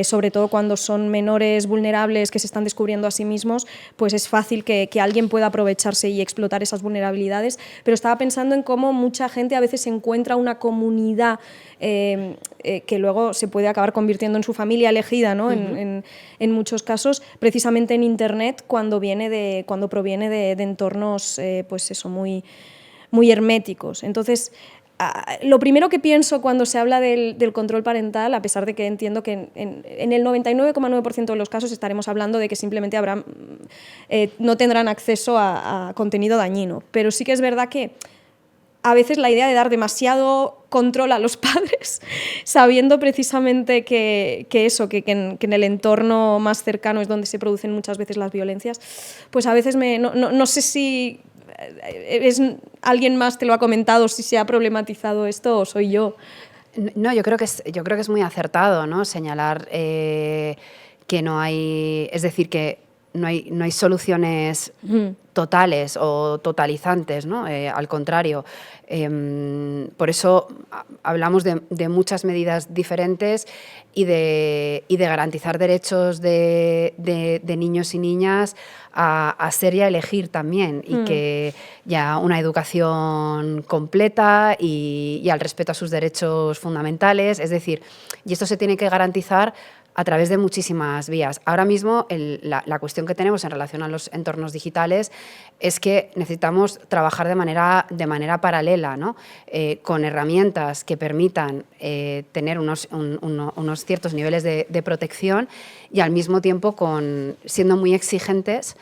sobre todo cuando son menores vulnerables que se están descubriendo a sí mismos, pues es fácil que alguien pueda aprovecharse y explotar esas vulnerabilidades, pero estaba pensando en cómo mucha gente a veces encuentra una comunidad que luego se puede acabar convirtiendo en su familia elegida, ¿no? En muchos casos, precisamente en Internet, cuando proviene de entornos pues eso, muy, muy herméticos. Entonces, lo primero que pienso cuando se habla del control parental, a pesar de que entiendo que en el 99,9% de los casos estaremos hablando de que simplemente no tendrán acceso a contenido dañino, pero sí que es verdad que a veces la idea de dar demasiado control a los padres, sabiendo precisamente que en el entorno más cercano es donde se producen muchas veces las violencias, pues a veces no sé si alguien más te lo ha comentado, si se ha problematizado esto o soy yo. No, yo creo que es muy acertado, ¿no? Señalar que no hay, es decir, que no hay soluciones totales o totalizantes, ¿no? Al contrario. Por eso hablamos de muchas medidas diferentes y de garantizar derechos de niños y niñas a ser y a elegir también, y que ya una educación completa y al respeto a sus derechos fundamentales. Es decir, y esto se tiene que garantizar a través de muchísimas vías. Ahora mismo la cuestión que tenemos en relación a los entornos digitales es que necesitamos trabajar de manera paralela, ¿no? Con herramientas que permitan tener unos ciertos niveles de protección y al mismo tiempo siendo muy exigentes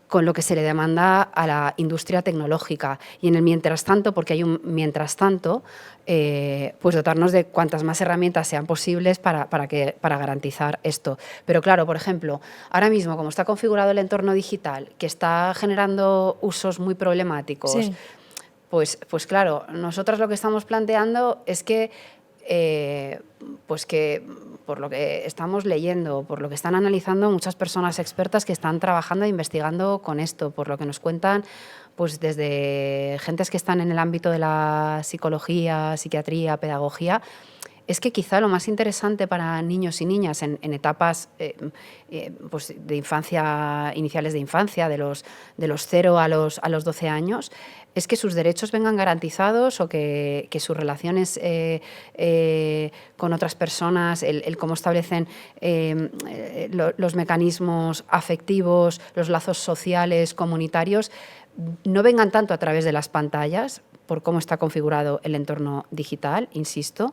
con lo que se le demanda a la industria tecnológica. Y en el mientras tanto, porque hay un mientras tanto, pues dotarnos de cuantas más herramientas sean posibles para garantizar esto. Pero claro, por ejemplo, ahora mismo, como está configurado el entorno digital, que está generando usos muy problemáticos, sí. Pues claro, nosotros lo que estamos planteando es que por lo que estamos leyendo, por lo que están analizando muchas personas expertas que están trabajando e investigando con esto, por lo que nos cuentan pues desde gentes que están en el ámbito de la psicología, psiquiatría, pedagogía, es que quizá lo más interesante para niños y niñas en etapas pues de infancia, iniciales de infancia, de los 0 a los 12 años, es que sus derechos vengan garantizados o que sus relaciones con otras personas, el cómo establecen los mecanismos afectivos, los lazos sociales, comunitarios, no vengan tanto a través de las pantallas, por cómo está configurado el entorno digital, insisto,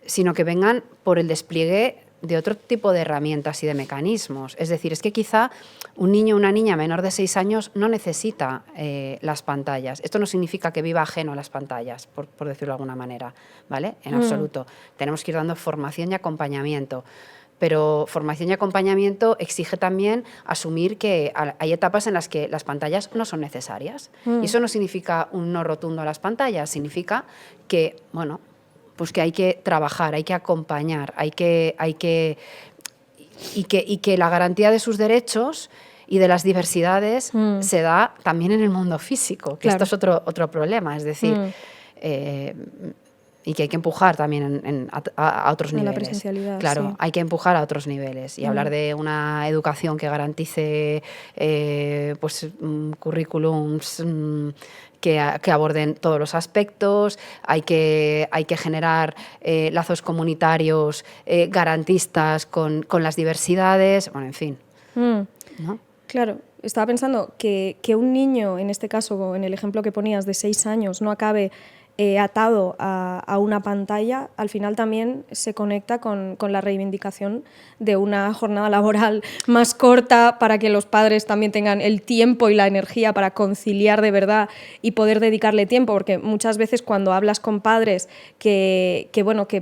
sino que vengan por el despliegue de otro tipo de herramientas y de mecanismos. Es decir, es que quizá un niño o una niña menor de 6 años no necesita las pantallas. Esto no significa que viva ajeno a las pantallas, por decirlo de alguna manera, ¿vale? En absoluto. Tenemos que ir dando formación y acompañamiento. Pero formación y acompañamiento exige también asumir que hay etapas en las que las pantallas no son necesarias. Y eso no significa un no rotundo a las pantallas, significa que, bueno, pues que hay que trabajar, hay que acompañar, y que la garantía de sus derechos y de las diversidades se da también en el mundo físico, que esto es otro problema, es decir, y que hay que empujar también a otros niveles. La presencialidad, claro, sí. hay que empujar a otros niveles y hablar de una educación que garantice currículums que aborden todos los aspectos, hay que generar lazos comunitarios garantistas con las diversidades, bueno, en fin. ¿No? Claro, estaba pensando que un niño, en este caso, en el ejemplo que ponías de 6 años, no acabe atado a una pantalla, al final también se conecta con la reivindicación de una jornada laboral más corta para que los padres también tengan el tiempo y la energía para conciliar de verdad y poder dedicarle tiempo, porque muchas veces cuando hablas con padres que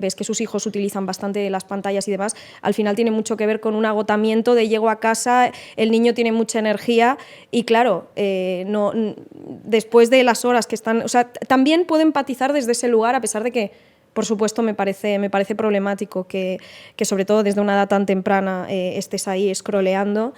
ves que sus hijos utilizan bastante las pantallas y demás, al final tiene mucho que ver con un agotamiento de llego a casa, el niño tiene mucha energía y claro, después de las horas que están, o sea, también pueden desde ese lugar, a pesar de que, por supuesto, me parece problemático que sobre todo desde una edad tan temprana estés ahí scrolleando.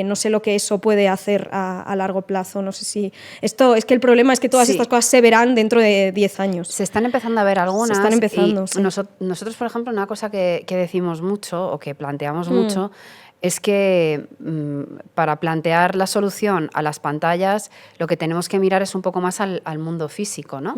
No sé lo que eso puede hacer a largo plazo. No sé si... Esto es que el problema es que todas estas cosas se verán dentro de 10 años. Se están empezando a ver algunas. Se están empezando, sí. Nosotros, por ejemplo, una cosa que decimos mucho o que planteamos mucho es que para plantear la solución a las pantallas lo que tenemos que mirar es un poco más al mundo físico, ¿no?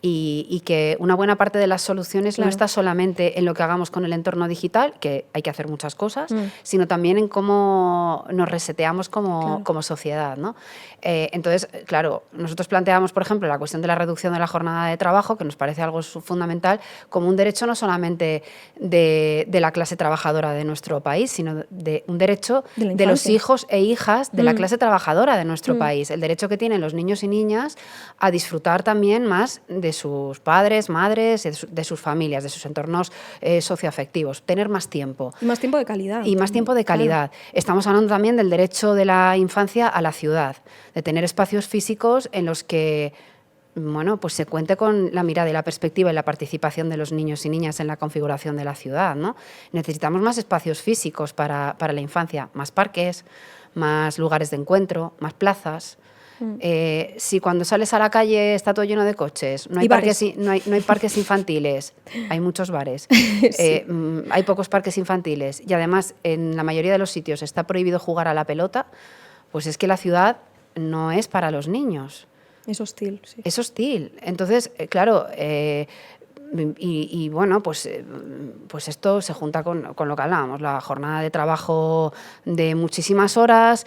Y que una buena parte de las soluciones no está solamente en lo que hagamos con el entorno digital, que hay que hacer muchas cosas, sino también en cómo nos reseteamos como sociedad, ¿no? Entonces, claro, nosotros planteamos, por ejemplo, la cuestión de la reducción de la jornada de trabajo, que nos parece algo fundamental, como un derecho no solamente de la clase trabajadora de nuestro país, sino de un derecho de los hijos e hijas de la clase trabajadora de nuestro país, el derecho que tienen los niños y niñas a disfrutar también más de sus padres, madres, de sus familias, de sus entornos socioafectivos, tener más tiempo. Y más tiempo de calidad. Y más tiempo de calidad. Claro. Estamos hablando también del derecho de la infancia a la ciudad, de tener espacios físicos en los que pues se cuente con la mirada y la perspectiva y la participación de los niños y niñas en la configuración de la ciudad, ¿no? Necesitamos más espacios físicos para la infancia, más parques, más lugares de encuentro, más plazas. Si cuando sales a la calle está todo lleno de coches, no hay parques infantiles, hay muchos bares, hay pocos parques infantiles y además en la mayoría de los sitios está prohibido jugar a la pelota, pues es que la ciudad no es para los niños. Es hostil, sí. Es hostil. Entonces, claro, pues esto se junta con lo que hablábamos, la jornada de trabajo de muchísimas horas,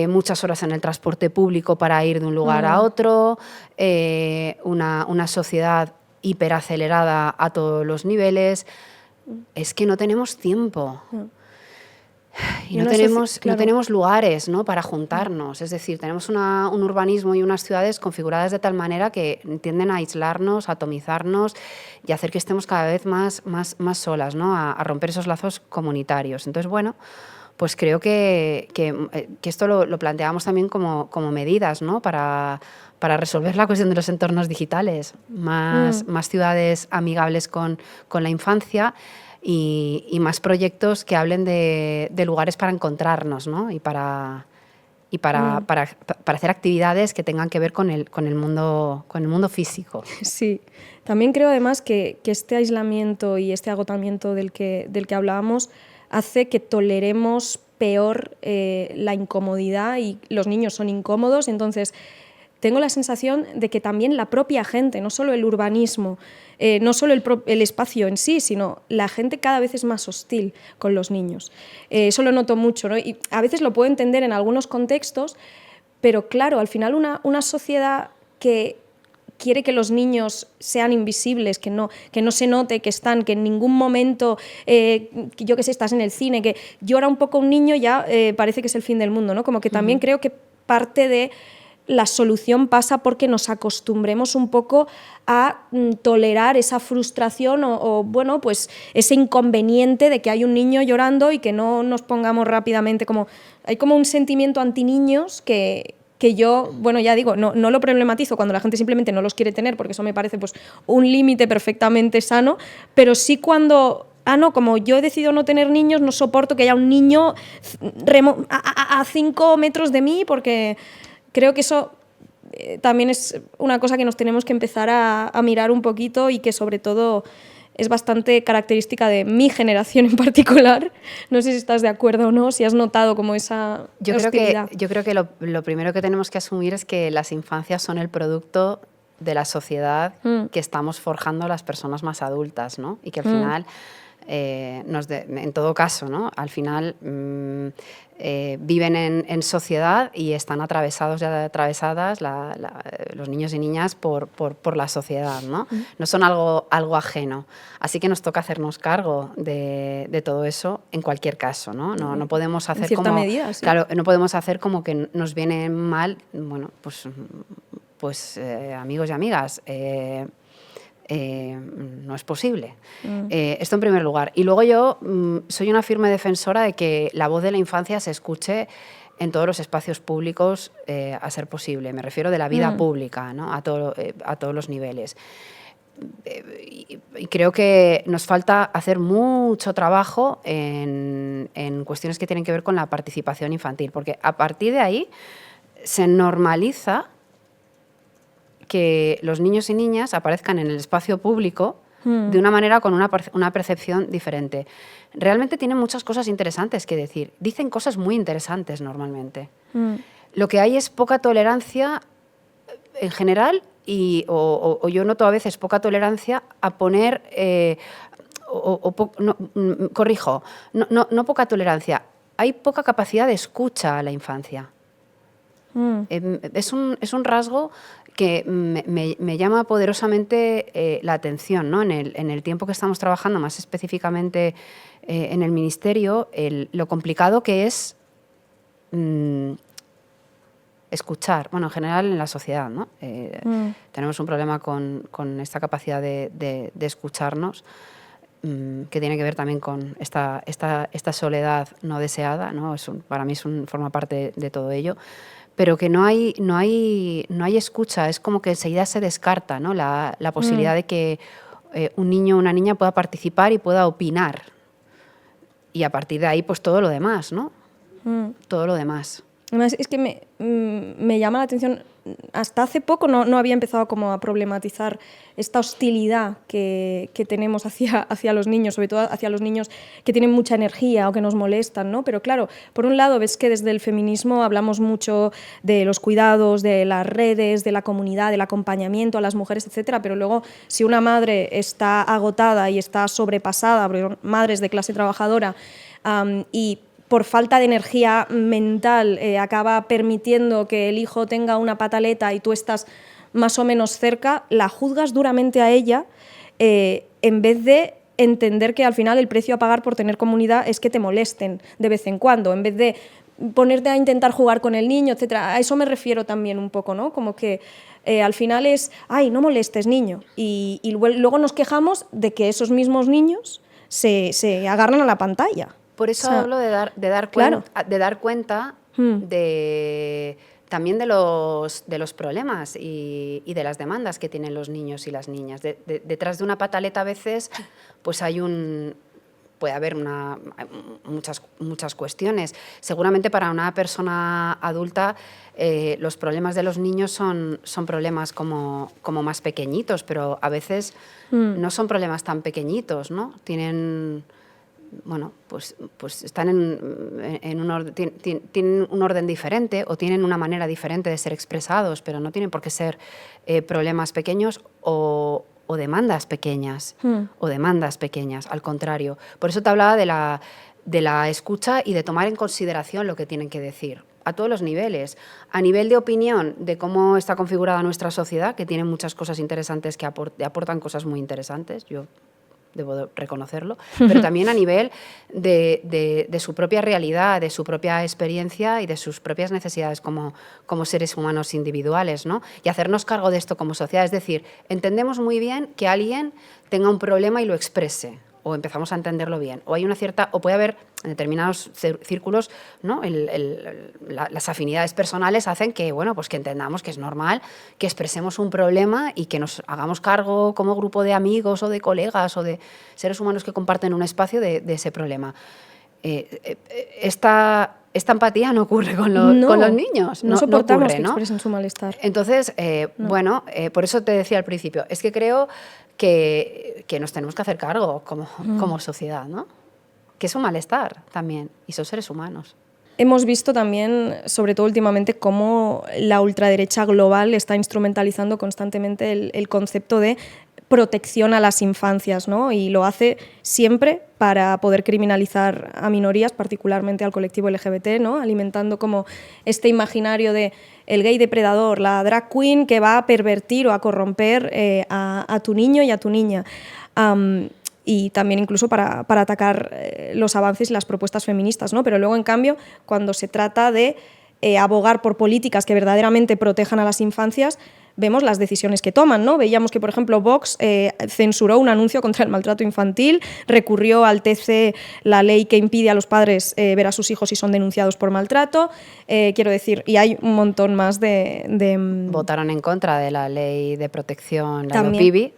muchas horas en el transporte público para ir de un lugar a otro, una sociedad hiperacelerada a todos los niveles. Es que no tenemos tiempo. Y no tenemos lugares, ¿no?, para juntarnos. Es decir, tenemos un urbanismo y unas ciudades configuradas de tal manera que tienden a aislarnos, a atomizarnos y a hacer que estemos cada vez más solas, ¿no?, a romper esos lazos comunitarios. Entonces, bueno, pues creo que esto lo planteamos también como medidas, ¿no?, para resolver la cuestión de los entornos digitales, más ciudades amigables con la infancia. Y más proyectos que hablen de lugares para encontrarnos, ¿no? y para hacer actividades que tengan que ver con el mundo físico. Sí, también creo además que este aislamiento y este agotamiento del que hablábamos hace que toleremos peor la incomodidad y los niños son incómodos, entonces tengo la sensación de que también la propia gente, no solo el urbanismo, no solo el espacio en sí, sino la gente cada vez es más hostil con los niños. Eso lo noto mucho, ¿no? Y a veces lo puedo entender en algunos contextos, pero claro, al final una sociedad que quiere que los niños sean invisibles, que no se note que están, que en ningún momento, yo qué sé, estás en el cine, que llora un poco un niño ya parece que es el fin del mundo, ¿no? Como que también creo que parte de la solución pasa porque nos acostumbremos un poco a tolerar esa frustración o bueno, pues ese inconveniente de que hay un niño llorando y que no nos pongamos rápidamente como... Hay como un sentimiento anti-niños que yo, bueno, ya digo, no lo problematizo cuando la gente simplemente no los quiere tener, porque eso me parece pues un límite perfectamente sano, pero sí cuando... no, como yo he decidido no tener niños, no soporto que haya un niño a 5 metros de mí, porque creo que eso también es una cosa que nos tenemos que empezar a mirar un poquito y que sobre todo es bastante característica de mi generación en particular. No sé si estás de acuerdo o no, si has notado como esa hostilidad. Yo creo que lo primero que tenemos que asumir es que las infancias son el producto de la sociedad que estamos forjando las personas más adultas, ¿no? Y que al final... en todo caso, ¿no? Al final viven en sociedad y están atravesados y atravesadas los niños y niñas por la sociedad, ¿no? No son algo ajeno. Así que nos toca hacernos cargo de todo eso en cualquier caso, ¿no? No podemos hacer en cierta medida, sí. Claro, no podemos hacer como que nos viene mal, bueno, pues amigos y amigas, no es posible. Esto en primer lugar. Y luego yo soy una firme defensora de que la voz de la infancia se escuche en todos los espacios públicos a ser posible. Me refiero de la vida pública, ¿no? A todos los niveles. Y creo que nos falta hacer mucho trabajo en cuestiones que tienen que ver con la participación infantil, porque a partir de ahí se normaliza que los niños y niñas aparezcan en el espacio público de una manera con una percepción diferente. Realmente tienen muchas cosas interesantes que decir. Dicen cosas muy interesantes normalmente. Lo que hay es poca tolerancia en general o yo noto a veces poca tolerancia a poner... corrijo, no poca tolerancia. Hay poca capacidad de escucha a la infancia. Es un rasgo que me llama poderosamente la atención, ¿no? En el tiempo que estamos trabajando, más específicamente en el Ministerio, lo complicado que es escuchar, bueno, en general en la sociedad, ¿no? Tenemos un problema con esta capacidad de escucharnos, que tiene que ver también con esta soledad no deseada, ¿no? Para mí forma parte de todo ello. Pero que no hay escucha, es como que enseguida se descarta, ¿no? La posibilidad de que un niño o una niña pueda participar y pueda opinar. Y a partir de ahí, pues todo lo demás, ¿no? Todo lo demás. Además, es que me llama la atención, hasta hace poco no había empezado como a problematizar esta hostilidad que tenemos hacia los niños, sobre todo hacia los niños que tienen mucha energía o que nos molestan, ¿no? Pero claro, por un lado ves que desde el feminismo hablamos mucho de los cuidados, de las redes, de la comunidad, del acompañamiento a las mujeres, etcétera, pero luego si una madre está agotada y está sobrepasada, madres de clase trabajadora, y por falta de energía mental acaba permitiendo que el hijo tenga una pataleta y tú estás más o menos cerca, la juzgas duramente a ella en vez de entender que al final el precio a pagar por tener comunidad es que te molesten de vez en cuando, en vez de ponerte a intentar jugar con el niño, etcétera. A eso me refiero también un poco, ¿no? Como que al final es, ay, no molestes, niño. Y luego nos quejamos de que esos mismos niños se agarran a la pantalla. Por eso hablo de dar cuenta también de los problemas y de las demandas que tienen los niños y las niñas. Detrás de una pataleta a veces pues puede haber muchas cuestiones. Seguramente para una persona adulta los problemas de los niños son problemas como más pequeñitos, pero a veces no son problemas tan pequeñitos, ¿no? Tienen... Bueno, pues están tienen un orden diferente o tienen una manera diferente de ser expresados, pero no tienen por qué ser problemas pequeños o demandas pequeñas, al contrario. Por eso te hablaba de la escucha y de tomar en consideración lo que tienen que decir, a todos los niveles. A nivel de opinión de cómo está configurada nuestra sociedad, que tiene muchas cosas interesantes, que aportan cosas muy interesantes. Yo debo reconocerlo, pero también a nivel de su propia realidad, de su propia experiencia y de sus propias necesidades como seres humanos individuales, ¿no? Y hacernos cargo de esto como sociedad. Es decir, entendemos muy bien que alguien tenga un problema y lo exprese, o empezamos a entenderlo bien, o hay una cierta, o puede haber en determinados círculos, ¿no? Las afinidades personales hacen que, bueno, pues que entendamos que es normal que expresemos un problema y que nos hagamos cargo como grupo de amigos o de colegas o de seres humanos que comparten un espacio de ese problema. Esta empatía no ocurre con los niños. No soportamos ocurre, que ¿no? expresen su malestar. Entonces, bueno, por eso te decía al principio, es que creo que nos tenemos que hacer cargo como sociedad, ¿no? Que es un malestar también, y son seres humanos. Hemos visto también, sobre todo últimamente, cómo la ultraderecha global está instrumentalizando constantemente el concepto de protección a las infancias, ¿no? Y lo hace siempre para poder criminalizar a minorías, particularmente al colectivo LGBT, ¿no? Alimentando como este imaginario de el gay depredador, la drag queen que va a pervertir o a corromper a tu niño y a tu niña. Y también incluso para atacar los avances y las propuestas feministas, ¿no? Pero luego, en cambio, cuando se trata de abogar por políticas que verdaderamente protejan a las infancias, vemos las decisiones que toman, ¿no? Veíamos que, por ejemplo, Vox censuró un anuncio contra el maltrato infantil, recurrió al TC la ley que impide a los padres ver a sus hijos si son denunciados por maltrato. Quiero decir, y hay un montón más de Votaron en contra de la ley de protección, la También. LOPIBI.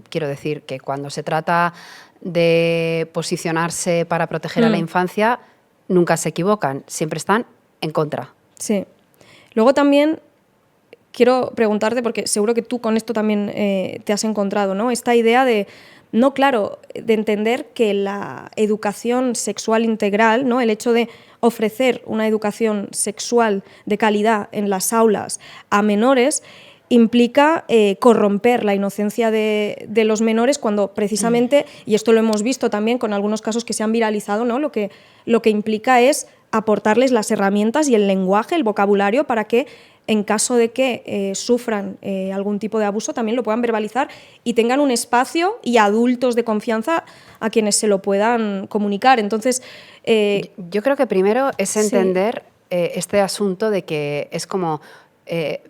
Quiero decir que cuando se trata de posicionarse para proteger a la infancia, nunca se equivocan, siempre están en contra. Sí. Luego también quiero preguntarte, porque seguro que tú con esto también te has encontrado, ¿no? Esta idea de entender que la educación sexual integral, ¿no? El hecho de ofrecer una educación sexual de calidad en las aulas a menores implica corromper la inocencia de los menores cuando precisamente, y esto lo hemos visto también con algunos casos que se han viralizado, ¿no? Lo que implica es aportarles las herramientas y el lenguaje, el vocabulario, para que en caso de que sufran algún tipo de abuso también lo puedan verbalizar y tengan un espacio y adultos de confianza a quienes se lo puedan comunicar. Entonces, yo creo que primero es entender este asunto de que es como que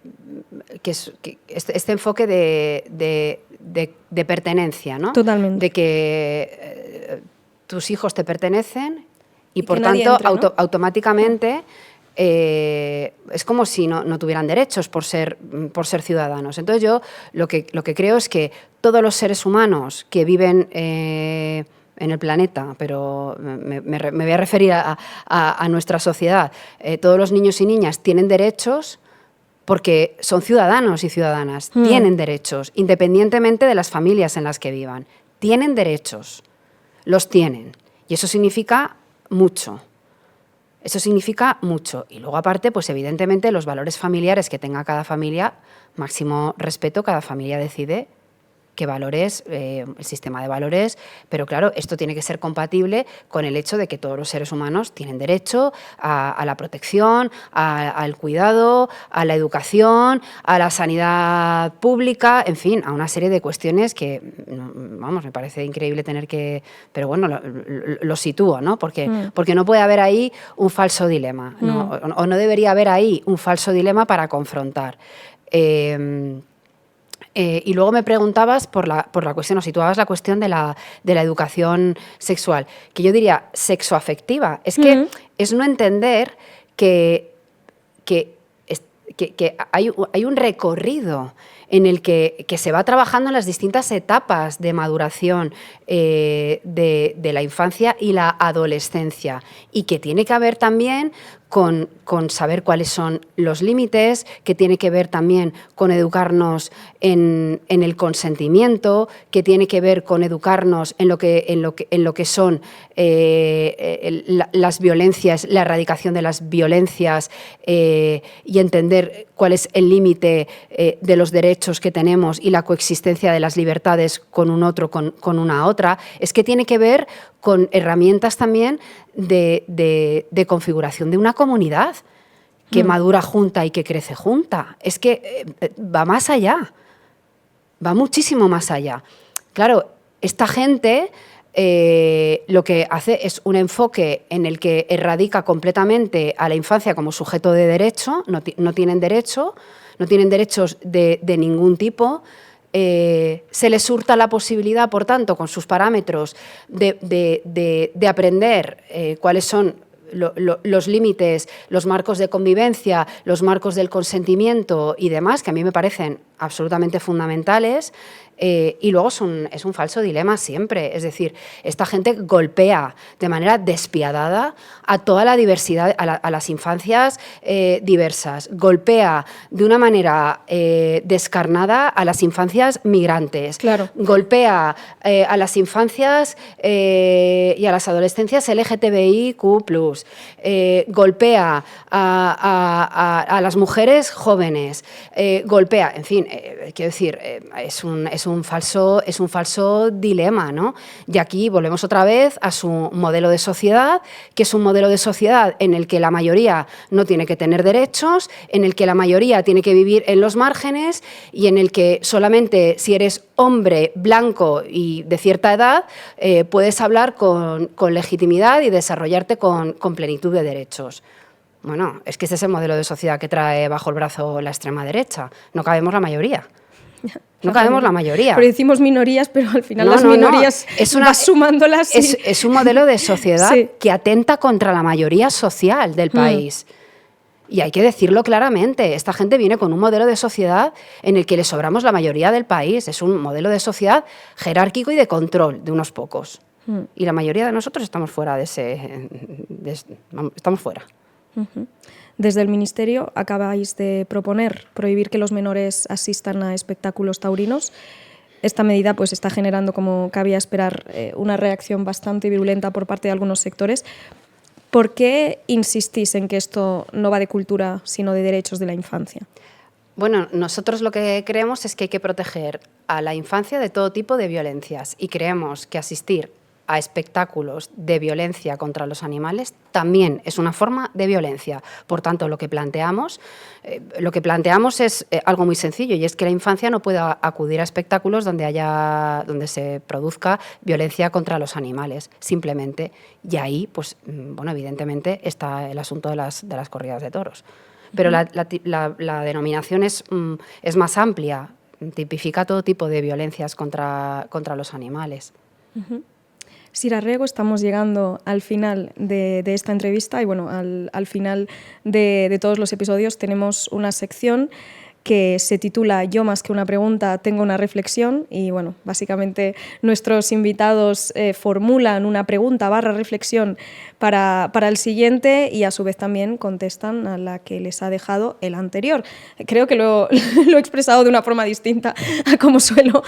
este enfoque de pertenencia, ¿no? Totalmente. De que tus hijos te pertenecen y por nadie tanto entre, ¿no? automáticamente es como si no tuvieran derechos por ser ciudadanos. Entonces yo lo que creo es que todos los seres humanos que viven en el planeta, pero me voy a referir a nuestra sociedad, todos los niños y niñas tienen derechos porque son ciudadanos y ciudadanas, tienen derechos, independientemente de las familias en las que vivan. Tienen derechos, los tienen. Y eso significa mucho. Eso significa mucho. Y luego, aparte, pues evidentemente los valores familiares que tenga cada familia, máximo respeto, cada familia decide qué valores, el sistema de valores, pero claro, esto tiene que ser compatible con el hecho de que todos los seres humanos tienen derecho a la protección, al cuidado, a la educación, a la sanidad pública, en fin, a una serie de cuestiones que, vamos, me parece increíble tener que... Pero bueno, lo sitúo, ¿no? Porque no puede haber ahí un falso dilema, ¿no? O no debería haber ahí un falso dilema para confrontar. Y luego me preguntabas por la cuestión, o situabas la cuestión de la educación sexual, que yo diría sexoafectiva. Es que es no entender que hay un recorrido en el que se va trabajando en las distintas etapas de maduración de la infancia y la adolescencia, y que tiene que haber también con saber cuáles son los límites, que tiene que ver también con educarnos en el consentimiento, que tiene que ver con educarnos en lo que son las violencias, la erradicación de las violencias, y entender cuál es el límite de los derechos que tenemos y la coexistencia de las libertades con un otro, con una otra. Es que tiene que ver con herramientas también de configuración de una comunidad que madura junta y que crece junta. Es que va más allá, va muchísimo más allá. Claro, esta gente lo que hace es un enfoque en el que erradica completamente a la infancia como sujeto de derecho, no tienen derechos de ningún tipo. Se les hurta la posibilidad, por tanto, con sus parámetros, de aprender cuáles son los límites, los marcos de convivencia, los marcos del consentimiento y demás, que a mí me parecen absolutamente fundamentales. Y luego es un falso dilema siempre. Es decir, esta gente golpea de manera despiadada a toda la diversidad, a las infancias diversas. Golpea de una manera descarnada a las infancias migrantes. Claro. Golpea a las infancias y a las adolescencias LGTBIQ+. Golpea a las mujeres jóvenes. Golpea, en fin, quiero decir, es un falso dilema, ¿no? Y aquí volvemos otra vez a su modelo de sociedad, que es un modelo de sociedad en el que la mayoría no tiene que tener derechos, en el que la mayoría tiene que vivir en los márgenes y en el que solamente si eres hombre, blanco y de cierta edad, puedes hablar con legitimidad y desarrollarte con plenitud de derechos. Bueno, es que este es el modelo de sociedad que trae bajo el brazo la extrema derecha. No cabemos la mayoría. No cabemos la mayoría. Pero decimos minorías, pero al final las minorías vas sumándolas. Es un modelo de sociedad sí. que atenta contra la mayoría social del país. Y hay que decirlo claramente. Esta gente viene con un modelo de sociedad en el que le sobramos la mayoría del país. Es un modelo de sociedad jerárquico y de control de unos pocos. Y la mayoría de nosotros estamos fuera de ese... estamos fuera. Desde el Ministerio acabáis de proponer prohibir que los menores asistan a espectáculos taurinos. Esta medida pues, está generando, como cabía esperar, una reacción bastante virulenta por parte de algunos sectores. ¿Por qué insistís en que esto no va de cultura, sino de derechos de la infancia? Bueno, nosotros lo que creemos es que hay que proteger a la infancia de todo tipo de violencias y creemos que asistir a espectáculos de violencia contra los animales también es una forma de violencia. Por tanto, lo que planteamos es algo muy sencillo, y es que la infancia no pueda acudir a espectáculos donde se produzca violencia contra los animales, simplemente. Y ahí, pues, bueno, evidentemente está el asunto de las corridas de toros. Pero la denominación es más amplia, tipifica todo tipo de violencias contra los animales. Sira Rego, estamos llegando al final de esta entrevista y bueno, al final de todos los episodios tenemos una sección que se titula Yo más que una pregunta tengo una reflexión y bueno, básicamente nuestros invitados formulan una pregunta / reflexión para el siguiente y a su vez también contestan a la que les ha dejado el anterior. Creo que lo he expresado de una forma distinta a como suelo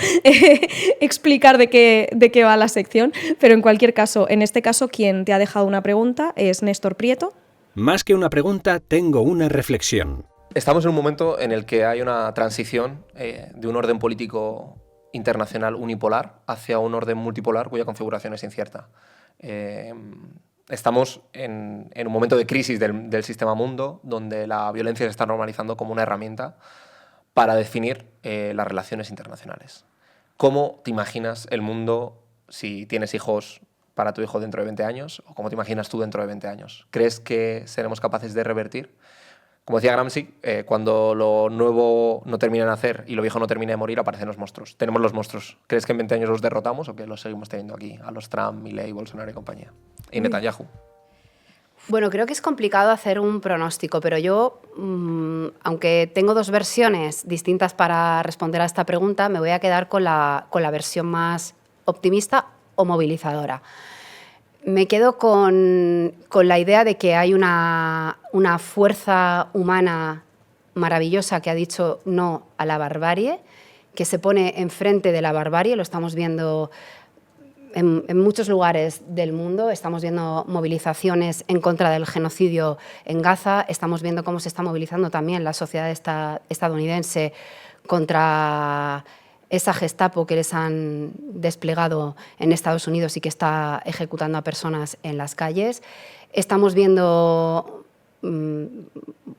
explicar de qué va la sección, pero en cualquier caso, en este caso, quien te ha dejado una pregunta es Néstor Prieto. Más que una pregunta, tengo una reflexión. Estamos en un momento en el que hay una transición de un orden político internacional unipolar hacia un orden multipolar cuya configuración es incierta. Estamos en un momento de crisis del sistema mundo, donde la violencia se está normalizando como una herramienta para definir las relaciones internacionales. ¿Cómo te imaginas el mundo si tienes hijos para tu hijo dentro de 20 años? ¿O cómo te imaginas tú dentro de 20 años? ¿Crees que seremos capaces de revertir? Como decía Gramsci, cuando lo nuevo no termina de nacer y lo viejo no termina de morir, aparecen los monstruos. Tenemos los monstruos. ¿Crees que en 20 años los derrotamos o que los seguimos teniendo aquí? A los Trump, Milei, Bolsonaro y compañía. Y Netanyahu. Bueno, creo que es complicado hacer un pronóstico, pero yo, aunque tengo dos versiones distintas para responder a esta pregunta, me voy a quedar con la versión más optimista o movilizadora. Me quedo con la idea de que hay una fuerza humana maravillosa que ha dicho no a la barbarie, que se pone enfrente de la barbarie. Lo estamos viendo en muchos lugares del mundo. Estamos viendo movilizaciones en contra del genocidio en Gaza. Estamos viendo cómo se está movilizando también la sociedad estadounidense contra esa Gestapo que les han desplegado en Estados Unidos y que está ejecutando a personas en las calles. Estamos viendo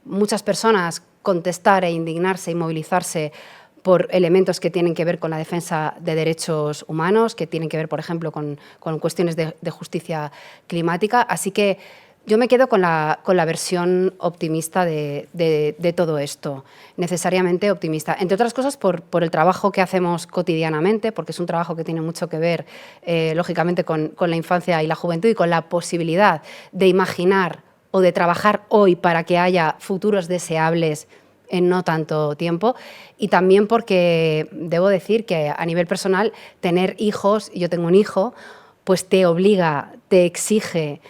muchas personas contestar e indignarse y movilizarse por elementos que tienen que ver con la defensa de derechos humanos, que tienen que ver, por ejemplo, con cuestiones de justicia climática. Así que yo me quedo con la versión optimista de todo esto, necesariamente optimista. Entre otras cosas, por el trabajo que hacemos cotidianamente, porque es un trabajo que tiene mucho que ver, lógicamente, con la infancia y la juventud y con la posibilidad de imaginar o de trabajar hoy para que haya futuros deseables en no tanto tiempo, y también porque debo decir que a nivel personal tener hijos, yo tengo un hijo, pues te obliga, te exige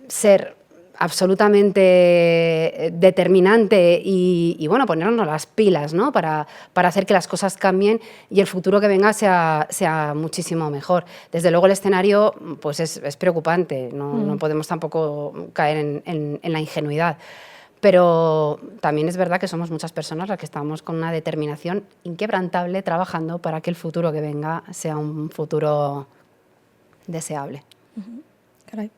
ser absolutamente determinante y bueno, ponernos las pilas, ¿no? para hacer que las cosas cambien y el futuro que venga sea muchísimo mejor. Desde luego el escenario pues es preocupante, no podemos tampoco caer en la ingenuidad. Pero también es verdad que somos muchas personas las que estamos con una determinación inquebrantable trabajando para que el futuro que venga sea un futuro deseable. Caray.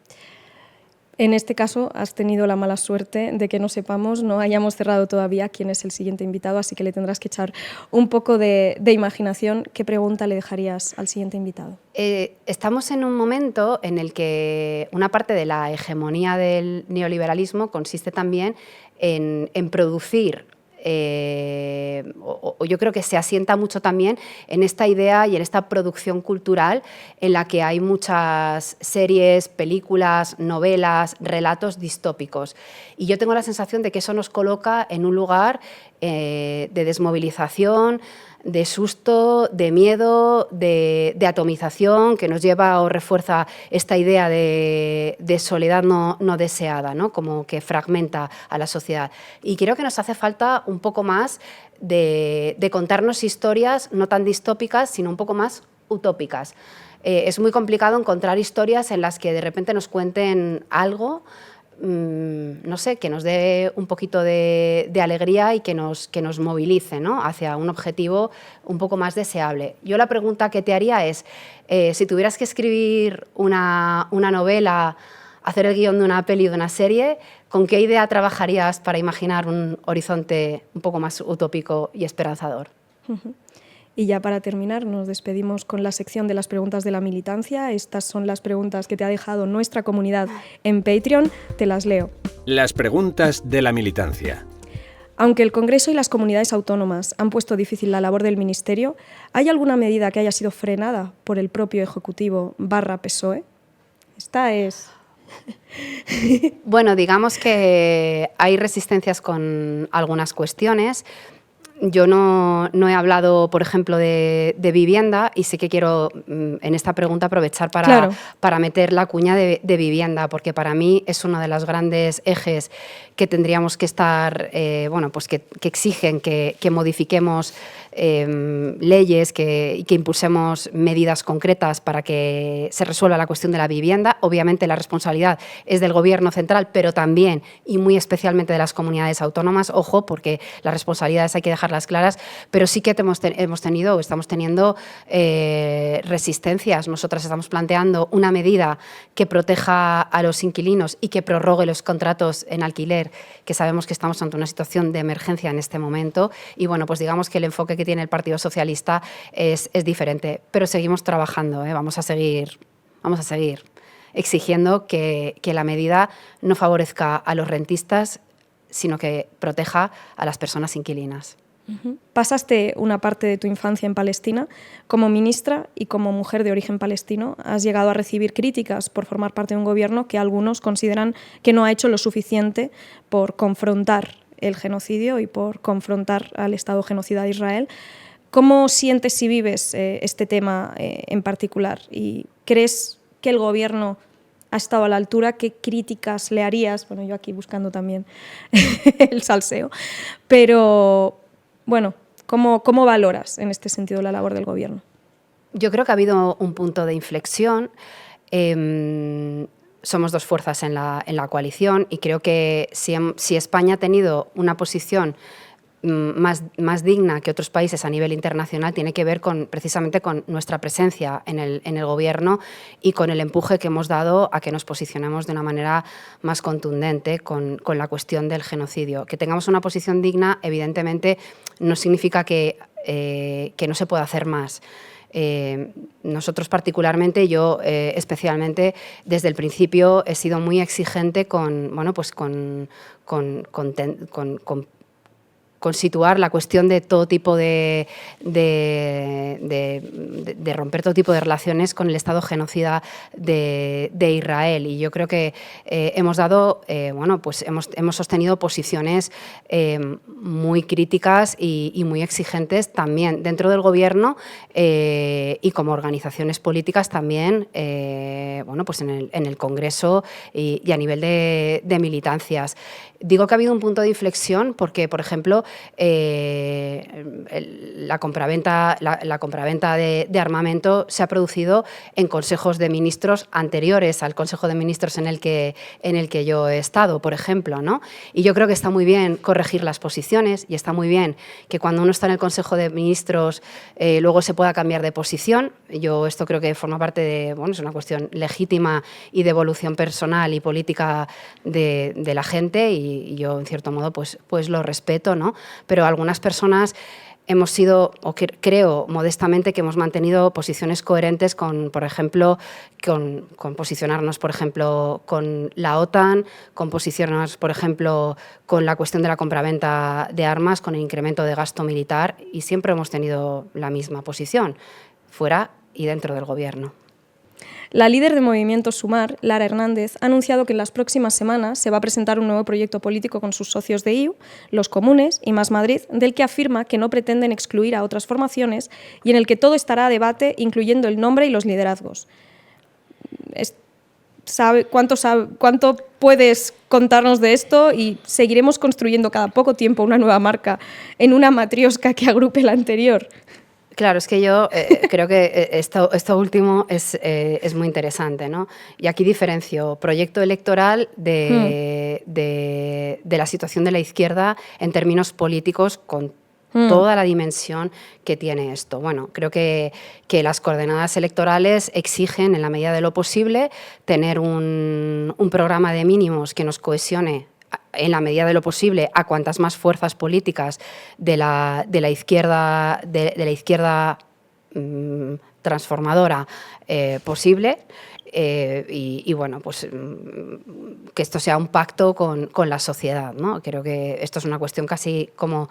En este caso has tenido la mala suerte de que no sepamos, no hayamos cerrado todavía quién es el siguiente invitado, así que le tendrás que echar un poco de imaginación. ¿Qué pregunta le dejarías al siguiente invitado? Estamos en un momento en el que una parte de la hegemonía del neoliberalismo consiste también en producir, o yo creo que se asienta mucho también en esta idea y en esta producción cultural en la que hay muchas series, películas, novelas, relatos distópicos. Y yo tengo la sensación de que eso nos coloca en un lugar de desmovilización, de susto, de miedo, de atomización, que nos lleva o refuerza esta idea de soledad no deseada, ¿no? Como que fragmenta a la sociedad. Y creo que nos hace falta un poco más de contarnos historias no tan distópicas, sino un poco más utópicas. Es muy complicado encontrar historias en las que de repente nos cuenten algo, no sé, que nos dé un poquito de alegría y que nos movilice, ¿no? Hacia un objetivo un poco más deseable. Yo la pregunta que te haría es, si tuvieras que escribir una novela, hacer el guión de una peli o de una serie, ¿con qué idea trabajarías para imaginar un horizonte un poco más utópico y esperanzador? Y ya para terminar, nos despedimos con la sección de las preguntas de la militancia. Estas son las preguntas que te ha dejado nuestra comunidad en Patreon. Te las leo. Las preguntas de la militancia. Aunque el Congreso y las comunidades autónomas han puesto difícil la labor del Ministerio, ¿hay alguna medida que haya sido frenada por el propio Ejecutivo /PSOE? Esta es... Bueno, digamos que hay resistencias con algunas cuestiones. Yo no he hablado, por ejemplo, de vivienda y sí que quiero en esta pregunta aprovechar para meter la cuña de vivienda, porque para mí es uno de los grandes ejes que tendríamos que estar, pues que exigen que modifiquemos leyes, que impulsemos medidas concretas para que se resuelva la cuestión de la vivienda. Obviamente la responsabilidad es del Gobierno central, pero también y muy especialmente de las comunidades autónomas. Ojo, porque las responsabilidades hay que dejarlas claras, pero sí que hemos tenido o estamos teniendo resistencias. Nosotras estamos planteando una medida que proteja a los inquilinos y que prorrogue los contratos en alquiler, que sabemos que estamos ante una situación de emergencia en este momento. Y bueno, pues digamos que el enfoque que tiene el Partido Socialista es diferente, pero seguimos trabajando, vamos a seguir exigiendo que la medida no favorezca a los rentistas, sino que proteja a las personas inquilinas. Pasaste una parte de tu infancia en Palestina. Como ministra y como mujer de origen palestino, has llegado a recibir críticas por formar parte de un gobierno que algunos consideran que no ha hecho lo suficiente por confrontar el genocidio y por confrontar al Estado genocida de Israel. ¿Cómo sientes y vives este tema en particular? ¿Y crees que el gobierno ha estado a la altura? ¿Qué críticas le harías? Bueno, yo aquí buscando también el salseo. Pero, bueno, ¿cómo valoras en este sentido la labor del gobierno? Yo creo que ha habido un punto de inflexión. Somos dos fuerzas en la coalición y creo que si España ha tenido una posición más digna que otros países a nivel internacional tiene que ver precisamente con nuestra presencia en el gobierno y con el empuje que hemos dado a que nos posicionemos de una manera más contundente con la cuestión del genocidio. Que tengamos una posición digna, evidentemente, no significa que no se pueda hacer más. Nosotros particularmente, yo especialmente, desde el principio he sido muy exigente con situar la cuestión de todo tipo de romper todo tipo de relaciones con el Estado genocida de Israel. Y yo creo que hemos sostenido posiciones muy críticas y muy exigentes también dentro del gobierno y como organizaciones políticas también en el Congreso y a nivel de militancias. Digo que ha habido un punto de inflexión porque, por ejemplo, la compraventa de armamento se ha producido en consejos de ministros anteriores al Consejo de Ministros en el que yo he estado, por ejemplo, ¿no? Y yo creo que está muy bien corregir las posiciones y está muy bien que cuando uno está en el Consejo de Ministros luego se pueda cambiar de posición. Yo esto creo que forma parte de, es una cuestión legítima y de evolución personal y política de la gente y yo, en cierto modo, pues lo respeto, ¿no? Pero algunas personas hemos sido, o creo modestamente, que hemos mantenido posiciones coherentes con, por ejemplo, con posicionarnos, por ejemplo, con la OTAN, con posicionarnos, por ejemplo, con la cuestión de la compraventa de armas, con el incremento de gasto militar, y siempre hemos tenido la misma posición, fuera y dentro del gobierno. La líder de Movimiento Sumar, Lara Hernández, ha anunciado que en las próximas semanas se va a presentar un nuevo proyecto político con sus socios de IU, los Comunes y Más Madrid, del que afirma que no pretenden excluir a otras formaciones y en el que todo estará a debate, incluyendo el nombre y los liderazgos. ¿Cuánto puedes contarnos de esto? Y seguiremos construyendo cada poco tiempo una nueva marca en una matrioska que agrupe la anterior. Claro, es que yo creo que esto último es muy interesante, ¿no? Y aquí diferencio proyecto electoral de la situación de la izquierda en términos políticos con toda la dimensión que tiene esto. Bueno, creo que las coordenadas electorales exigen, en la medida de lo posible, tener un programa de mínimos que nos cohesione en la medida de lo posible a cuantas más fuerzas políticas de la izquierda transformadora posible. Y bueno, pues que esto sea un pacto con la sociedad, ¿no? Creo que esto es una cuestión casi como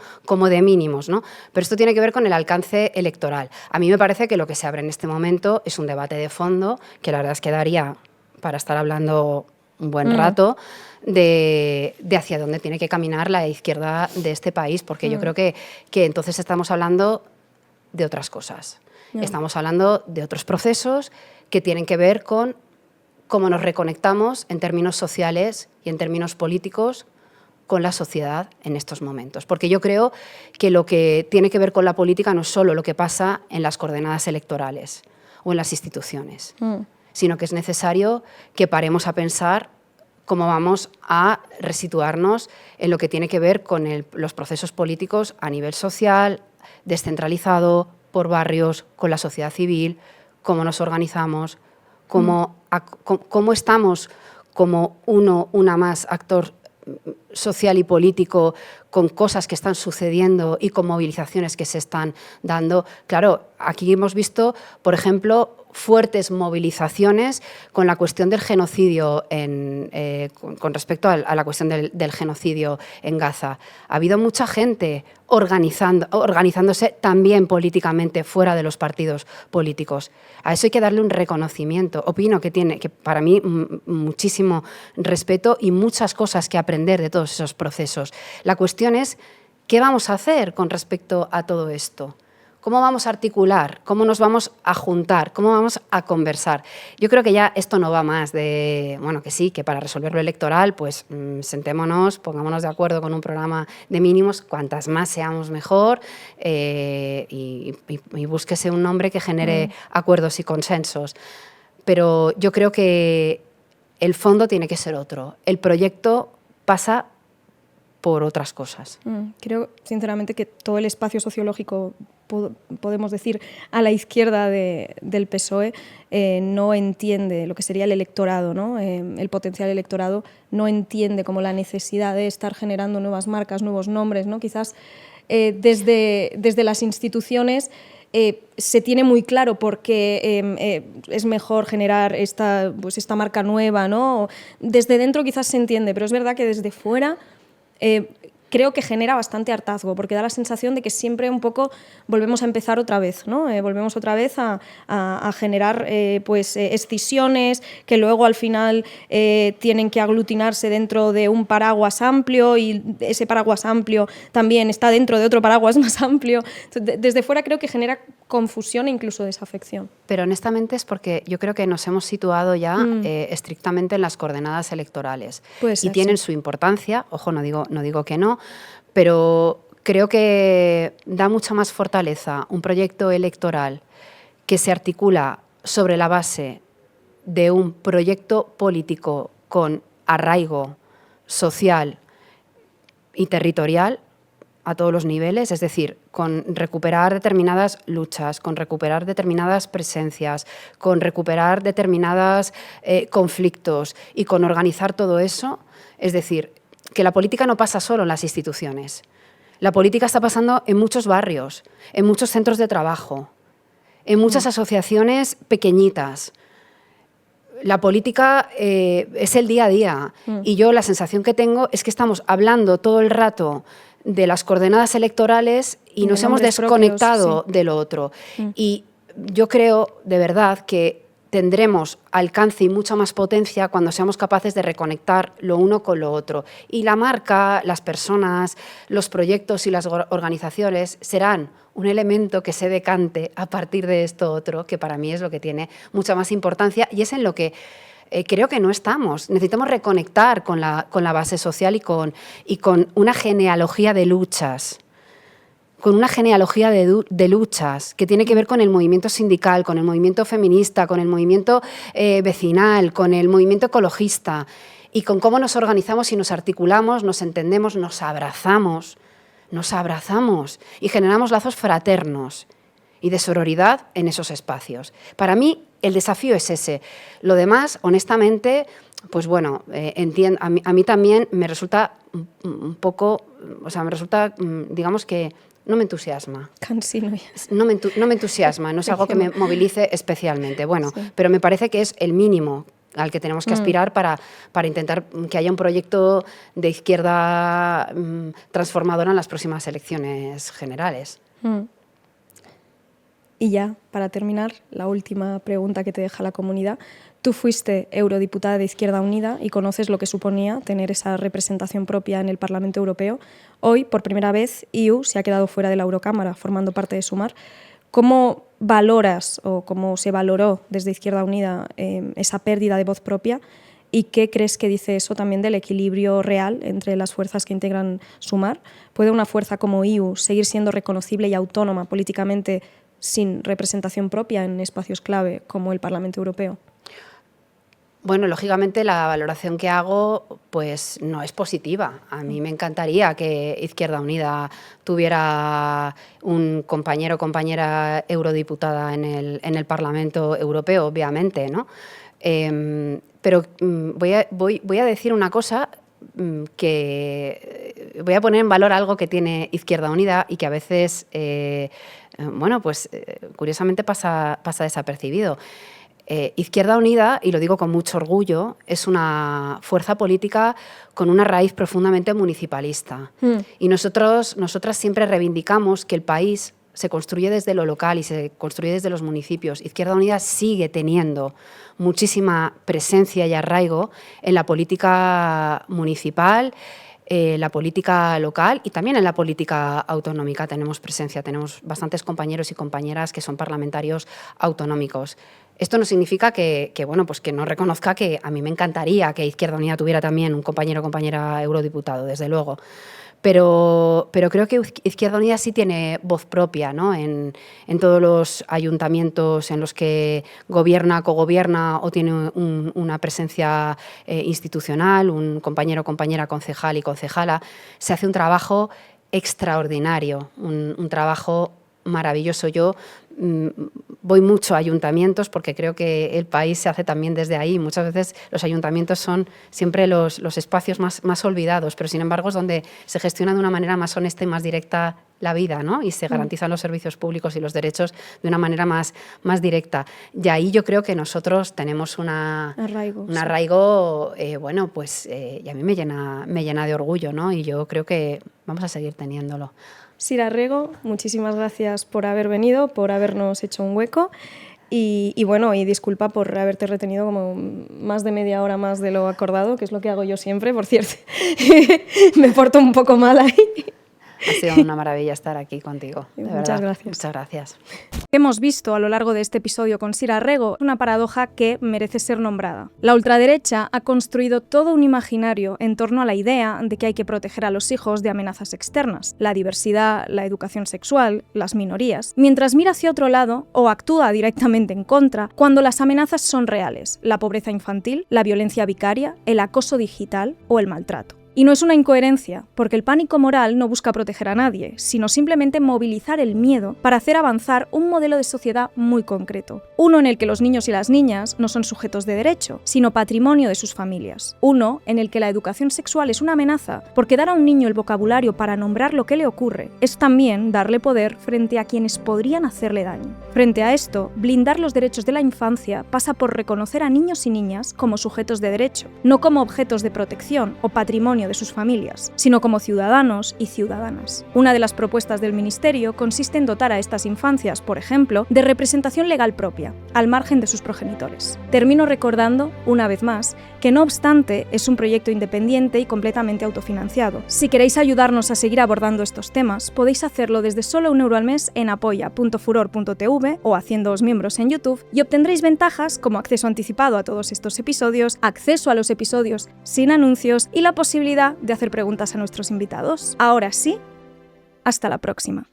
de mínimos, ¿no? Pero esto tiene que ver con el alcance electoral. A mí me parece que lo que se abre en este momento es un debate de fondo que la verdad es que daría para estar hablando un buen rato de hacia dónde tiene que caminar la izquierda de este país, porque yo creo que entonces estamos hablando de otras cosas. Estamos hablando de otros procesos que tienen que ver con cómo nos reconectamos en términos sociales y en términos políticos con la sociedad en estos momentos. Porque yo creo que lo que tiene que ver con la política no es solo lo que pasa en las coordenadas electorales o en las instituciones, sino que es necesario que paremos a pensar cómo vamos a resituarnos en lo que tiene que ver con los procesos políticos a nivel social, descentralizado, por barrios, con la sociedad civil, cómo nos organizamos, cómo estamos como una más actor social y político con cosas que están sucediendo y con movilizaciones que se están dando. Claro, aquí hemos visto, por ejemplo, fuertes movilizaciones con la cuestión del genocidio, con respecto a la cuestión del genocidio en Gaza. Ha habido mucha gente organizándose también políticamente fuera de los partidos políticos. A eso hay que darle un reconocimiento. Opino que tiene, que para mí, muchísimo respeto y muchas cosas que aprender de todos esos procesos. La cuestión es, ¿qué vamos a hacer con respecto a todo esto? ¿Cómo vamos a articular? ¿Cómo nos vamos a juntar? ¿Cómo vamos a conversar? Yo creo que ya esto no va más de, bueno, que sí, que para resolver lo electoral, pues sentémonos, pongámonos de acuerdo con un programa de mínimos, cuantas más seamos mejor, y búsquese un nombre que genere acuerdos y consensos. Pero yo creo que el fondo tiene que ser otro. El proyecto pasa por otras cosas. Creo, sinceramente, que todo el espacio sociológico, podemos decir, a la izquierda del PSOE, no entiende lo que sería el electorado, ¿no? El potencial electorado no entiende como la necesidad de estar generando nuevas marcas, nuevos nombres, ¿no? Quizás desde las instituciones se tiene muy claro por qué es mejor generar esta marca nueva, ¿no? Desde dentro quizás se entiende, pero es verdad que desde fuera creo que genera bastante hartazgo, porque da la sensación de que siempre un poco volvemos a empezar otra vez, ¿no? Volvemos otra vez a generar escisiones que luego al final tienen que aglutinarse dentro de un paraguas amplio, y ese paraguas amplio también está dentro de otro paraguas más amplio. Entonces, desde fuera creo que genera confusión e incluso desafección. Pero honestamente es porque yo creo que nos hemos situado ya estrictamente en las coordenadas electorales. Pues y tienen su importancia, ojo, no digo que no, pero creo que da mucha más fortaleza un proyecto electoral que se articula sobre la base de un proyecto político con arraigo social y territorial a todos los niveles, es decir, con recuperar determinadas luchas, con recuperar determinadas presencias, con recuperar determinados conflictos y con organizar todo eso. Es decir, que la política no pasa solo en las instituciones. La política está pasando en muchos barrios, en muchos centros de trabajo, en muchas asociaciones pequeñitas. La política es el día a día y yo la sensación que tengo es que estamos hablando todo el rato de las coordenadas electorales y nos hemos desconectado de lo otro. Y yo creo, de verdad, que tendremos alcance y mucha más potencia cuando seamos capaces de reconectar lo uno con lo otro. Y la marca, las personas, los proyectos y las organizaciones serán un elemento que se decante a partir de esto otro, que para mí es lo que tiene mucha más importancia y es en lo que creo que no estamos. Necesitamos reconectar con la base social y con una genealogía de luchas. Con una genealogía de luchas que tiene que ver con el movimiento sindical, con el movimiento feminista, con el movimiento vecinal, con el movimiento ecologista y con cómo nos organizamos y nos articulamos, nos entendemos, nos abrazamos y generamos lazos fraternos y de sororidad en esos espacios. Para mí el desafío es ese. Lo demás, honestamente, pues bueno, entiendo, a mí también me resulta un poco, digamos que no me entusiasma. Cansino. No me entusiasma, no es algo que me movilice especialmente. Bueno, sí. Pero me parece que es el mínimo al que tenemos que aspirar para intentar que haya un proyecto de izquierda transformadora en las próximas elecciones generales. Y ya, para terminar, la última pregunta que te deja la comunidad. Tú fuiste eurodiputada de Izquierda Unida y conoces lo que suponía tener esa representación propia en el Parlamento Europeo. Hoy, por primera vez, EU se ha quedado fuera de la Eurocámara, formando parte de Sumar. ¿Cómo valoras o cómo se valoró desde Izquierda Unida esa pérdida de voz propia? ¿Y qué crees que dice eso también del equilibrio real entre las fuerzas que integran Sumar? ¿Puede una fuerza como EU seguir siendo reconocible y autónoma políticamente sin representación propia en espacios clave como el Parlamento Europeo? Bueno, lógicamente la valoración que hago pues no es positiva. A mí me encantaría que Izquierda Unida tuviera un compañero o compañera eurodiputada en el Parlamento Europeo, obviamente, ¿no? Pero voy a decir una cosa que voy a poner en valor algo que tiene Izquierda Unida y que a veces, curiosamente pasa desapercibido. Izquierda Unida, y lo digo con mucho orgullo, es una fuerza política con una raíz profundamente municipalista. Y nosotras siempre reivindicamos que el país se construye desde lo local y se construye desde los municipios. Izquierda Unida sigue teniendo muchísima presencia y arraigo en la política municipal, la política local y también en la política autonómica tenemos presencia. Tenemos bastantes compañeros y compañeras que son parlamentarios autonómicos. Esto no significa que no reconozca que a mí me encantaría que Izquierda Unida tuviera también un compañero o compañera eurodiputado, desde luego. Pero creo que Izquierda Unida sí tiene voz propia, ¿no? En todos los ayuntamientos en los que gobierna, cogobierna o tiene una presencia institucional, un compañero o compañera concejal y concejala, se hace un trabajo extraordinario, un trabajo maravilloso. Yo voy mucho a ayuntamientos porque creo que el país se hace también desde ahí. Muchas veces los ayuntamientos son siempre los espacios más olvidados, pero sin embargo es donde se gestiona de una manera más honesta y más directa la vida, ¿no? Y se garantizan los servicios públicos y los derechos de una manera más directa. Y ahí yo creo que nosotros tenemos un arraigo, y a mí me llena de orgullo, ¿no? Y yo creo que vamos a seguir teniéndolo. Sira Rego, muchísimas gracias por haber venido, por habernos hecho un hueco y disculpa por haberte retenido como más de media hora más de lo acordado, que es lo que hago yo siempre, por cierto. Me porto un poco mal ahí. Ha sido una maravilla estar aquí contigo. Muchas gracias. Muchas gracias. Hemos visto a lo largo de este episodio con Sira Rego una paradoja que merece ser nombrada. La ultraderecha ha construido todo un imaginario en torno a la idea de que hay que proteger a los hijos de amenazas externas, la diversidad, la educación sexual, las minorías, mientras mira hacia otro lado o actúa directamente en contra cuando las amenazas son reales, la pobreza infantil, la violencia vicaria, el acoso digital o el maltrato. Y no es una incoherencia, porque el pánico moral no busca proteger a nadie, sino simplemente movilizar el miedo para hacer avanzar un modelo de sociedad muy concreto. Uno en el que los niños y las niñas no son sujetos de derecho, sino patrimonio de sus familias. Uno en el que la educación sexual es una amenaza, porque dar a un niño el vocabulario para nombrar lo que le ocurre es también darle poder frente a quienes podrían hacerle daño. Frente a esto, blindar los derechos de la infancia pasa por reconocer a niños y niñas como sujetos de derecho, no como objetos de protección o patrimonio de sus familias, sino como ciudadanos y ciudadanas. Una de las propuestas del Ministerio consiste en dotar a estas infancias, por ejemplo, de representación legal propia, al margen de sus progenitores. Termino recordando, una vez más, que no obstante es un proyecto independiente y completamente autofinanciado. Si queréis ayudarnos a seguir abordando estos temas, podéis hacerlo desde solo €1 al mes en apoya.furor.tv o haciéndoos miembros en YouTube y obtendréis ventajas como acceso anticipado a todos estos episodios, acceso a los episodios sin anuncios y la posibilidad de hacer preguntas a nuestros invitados. Ahora sí, hasta la próxima.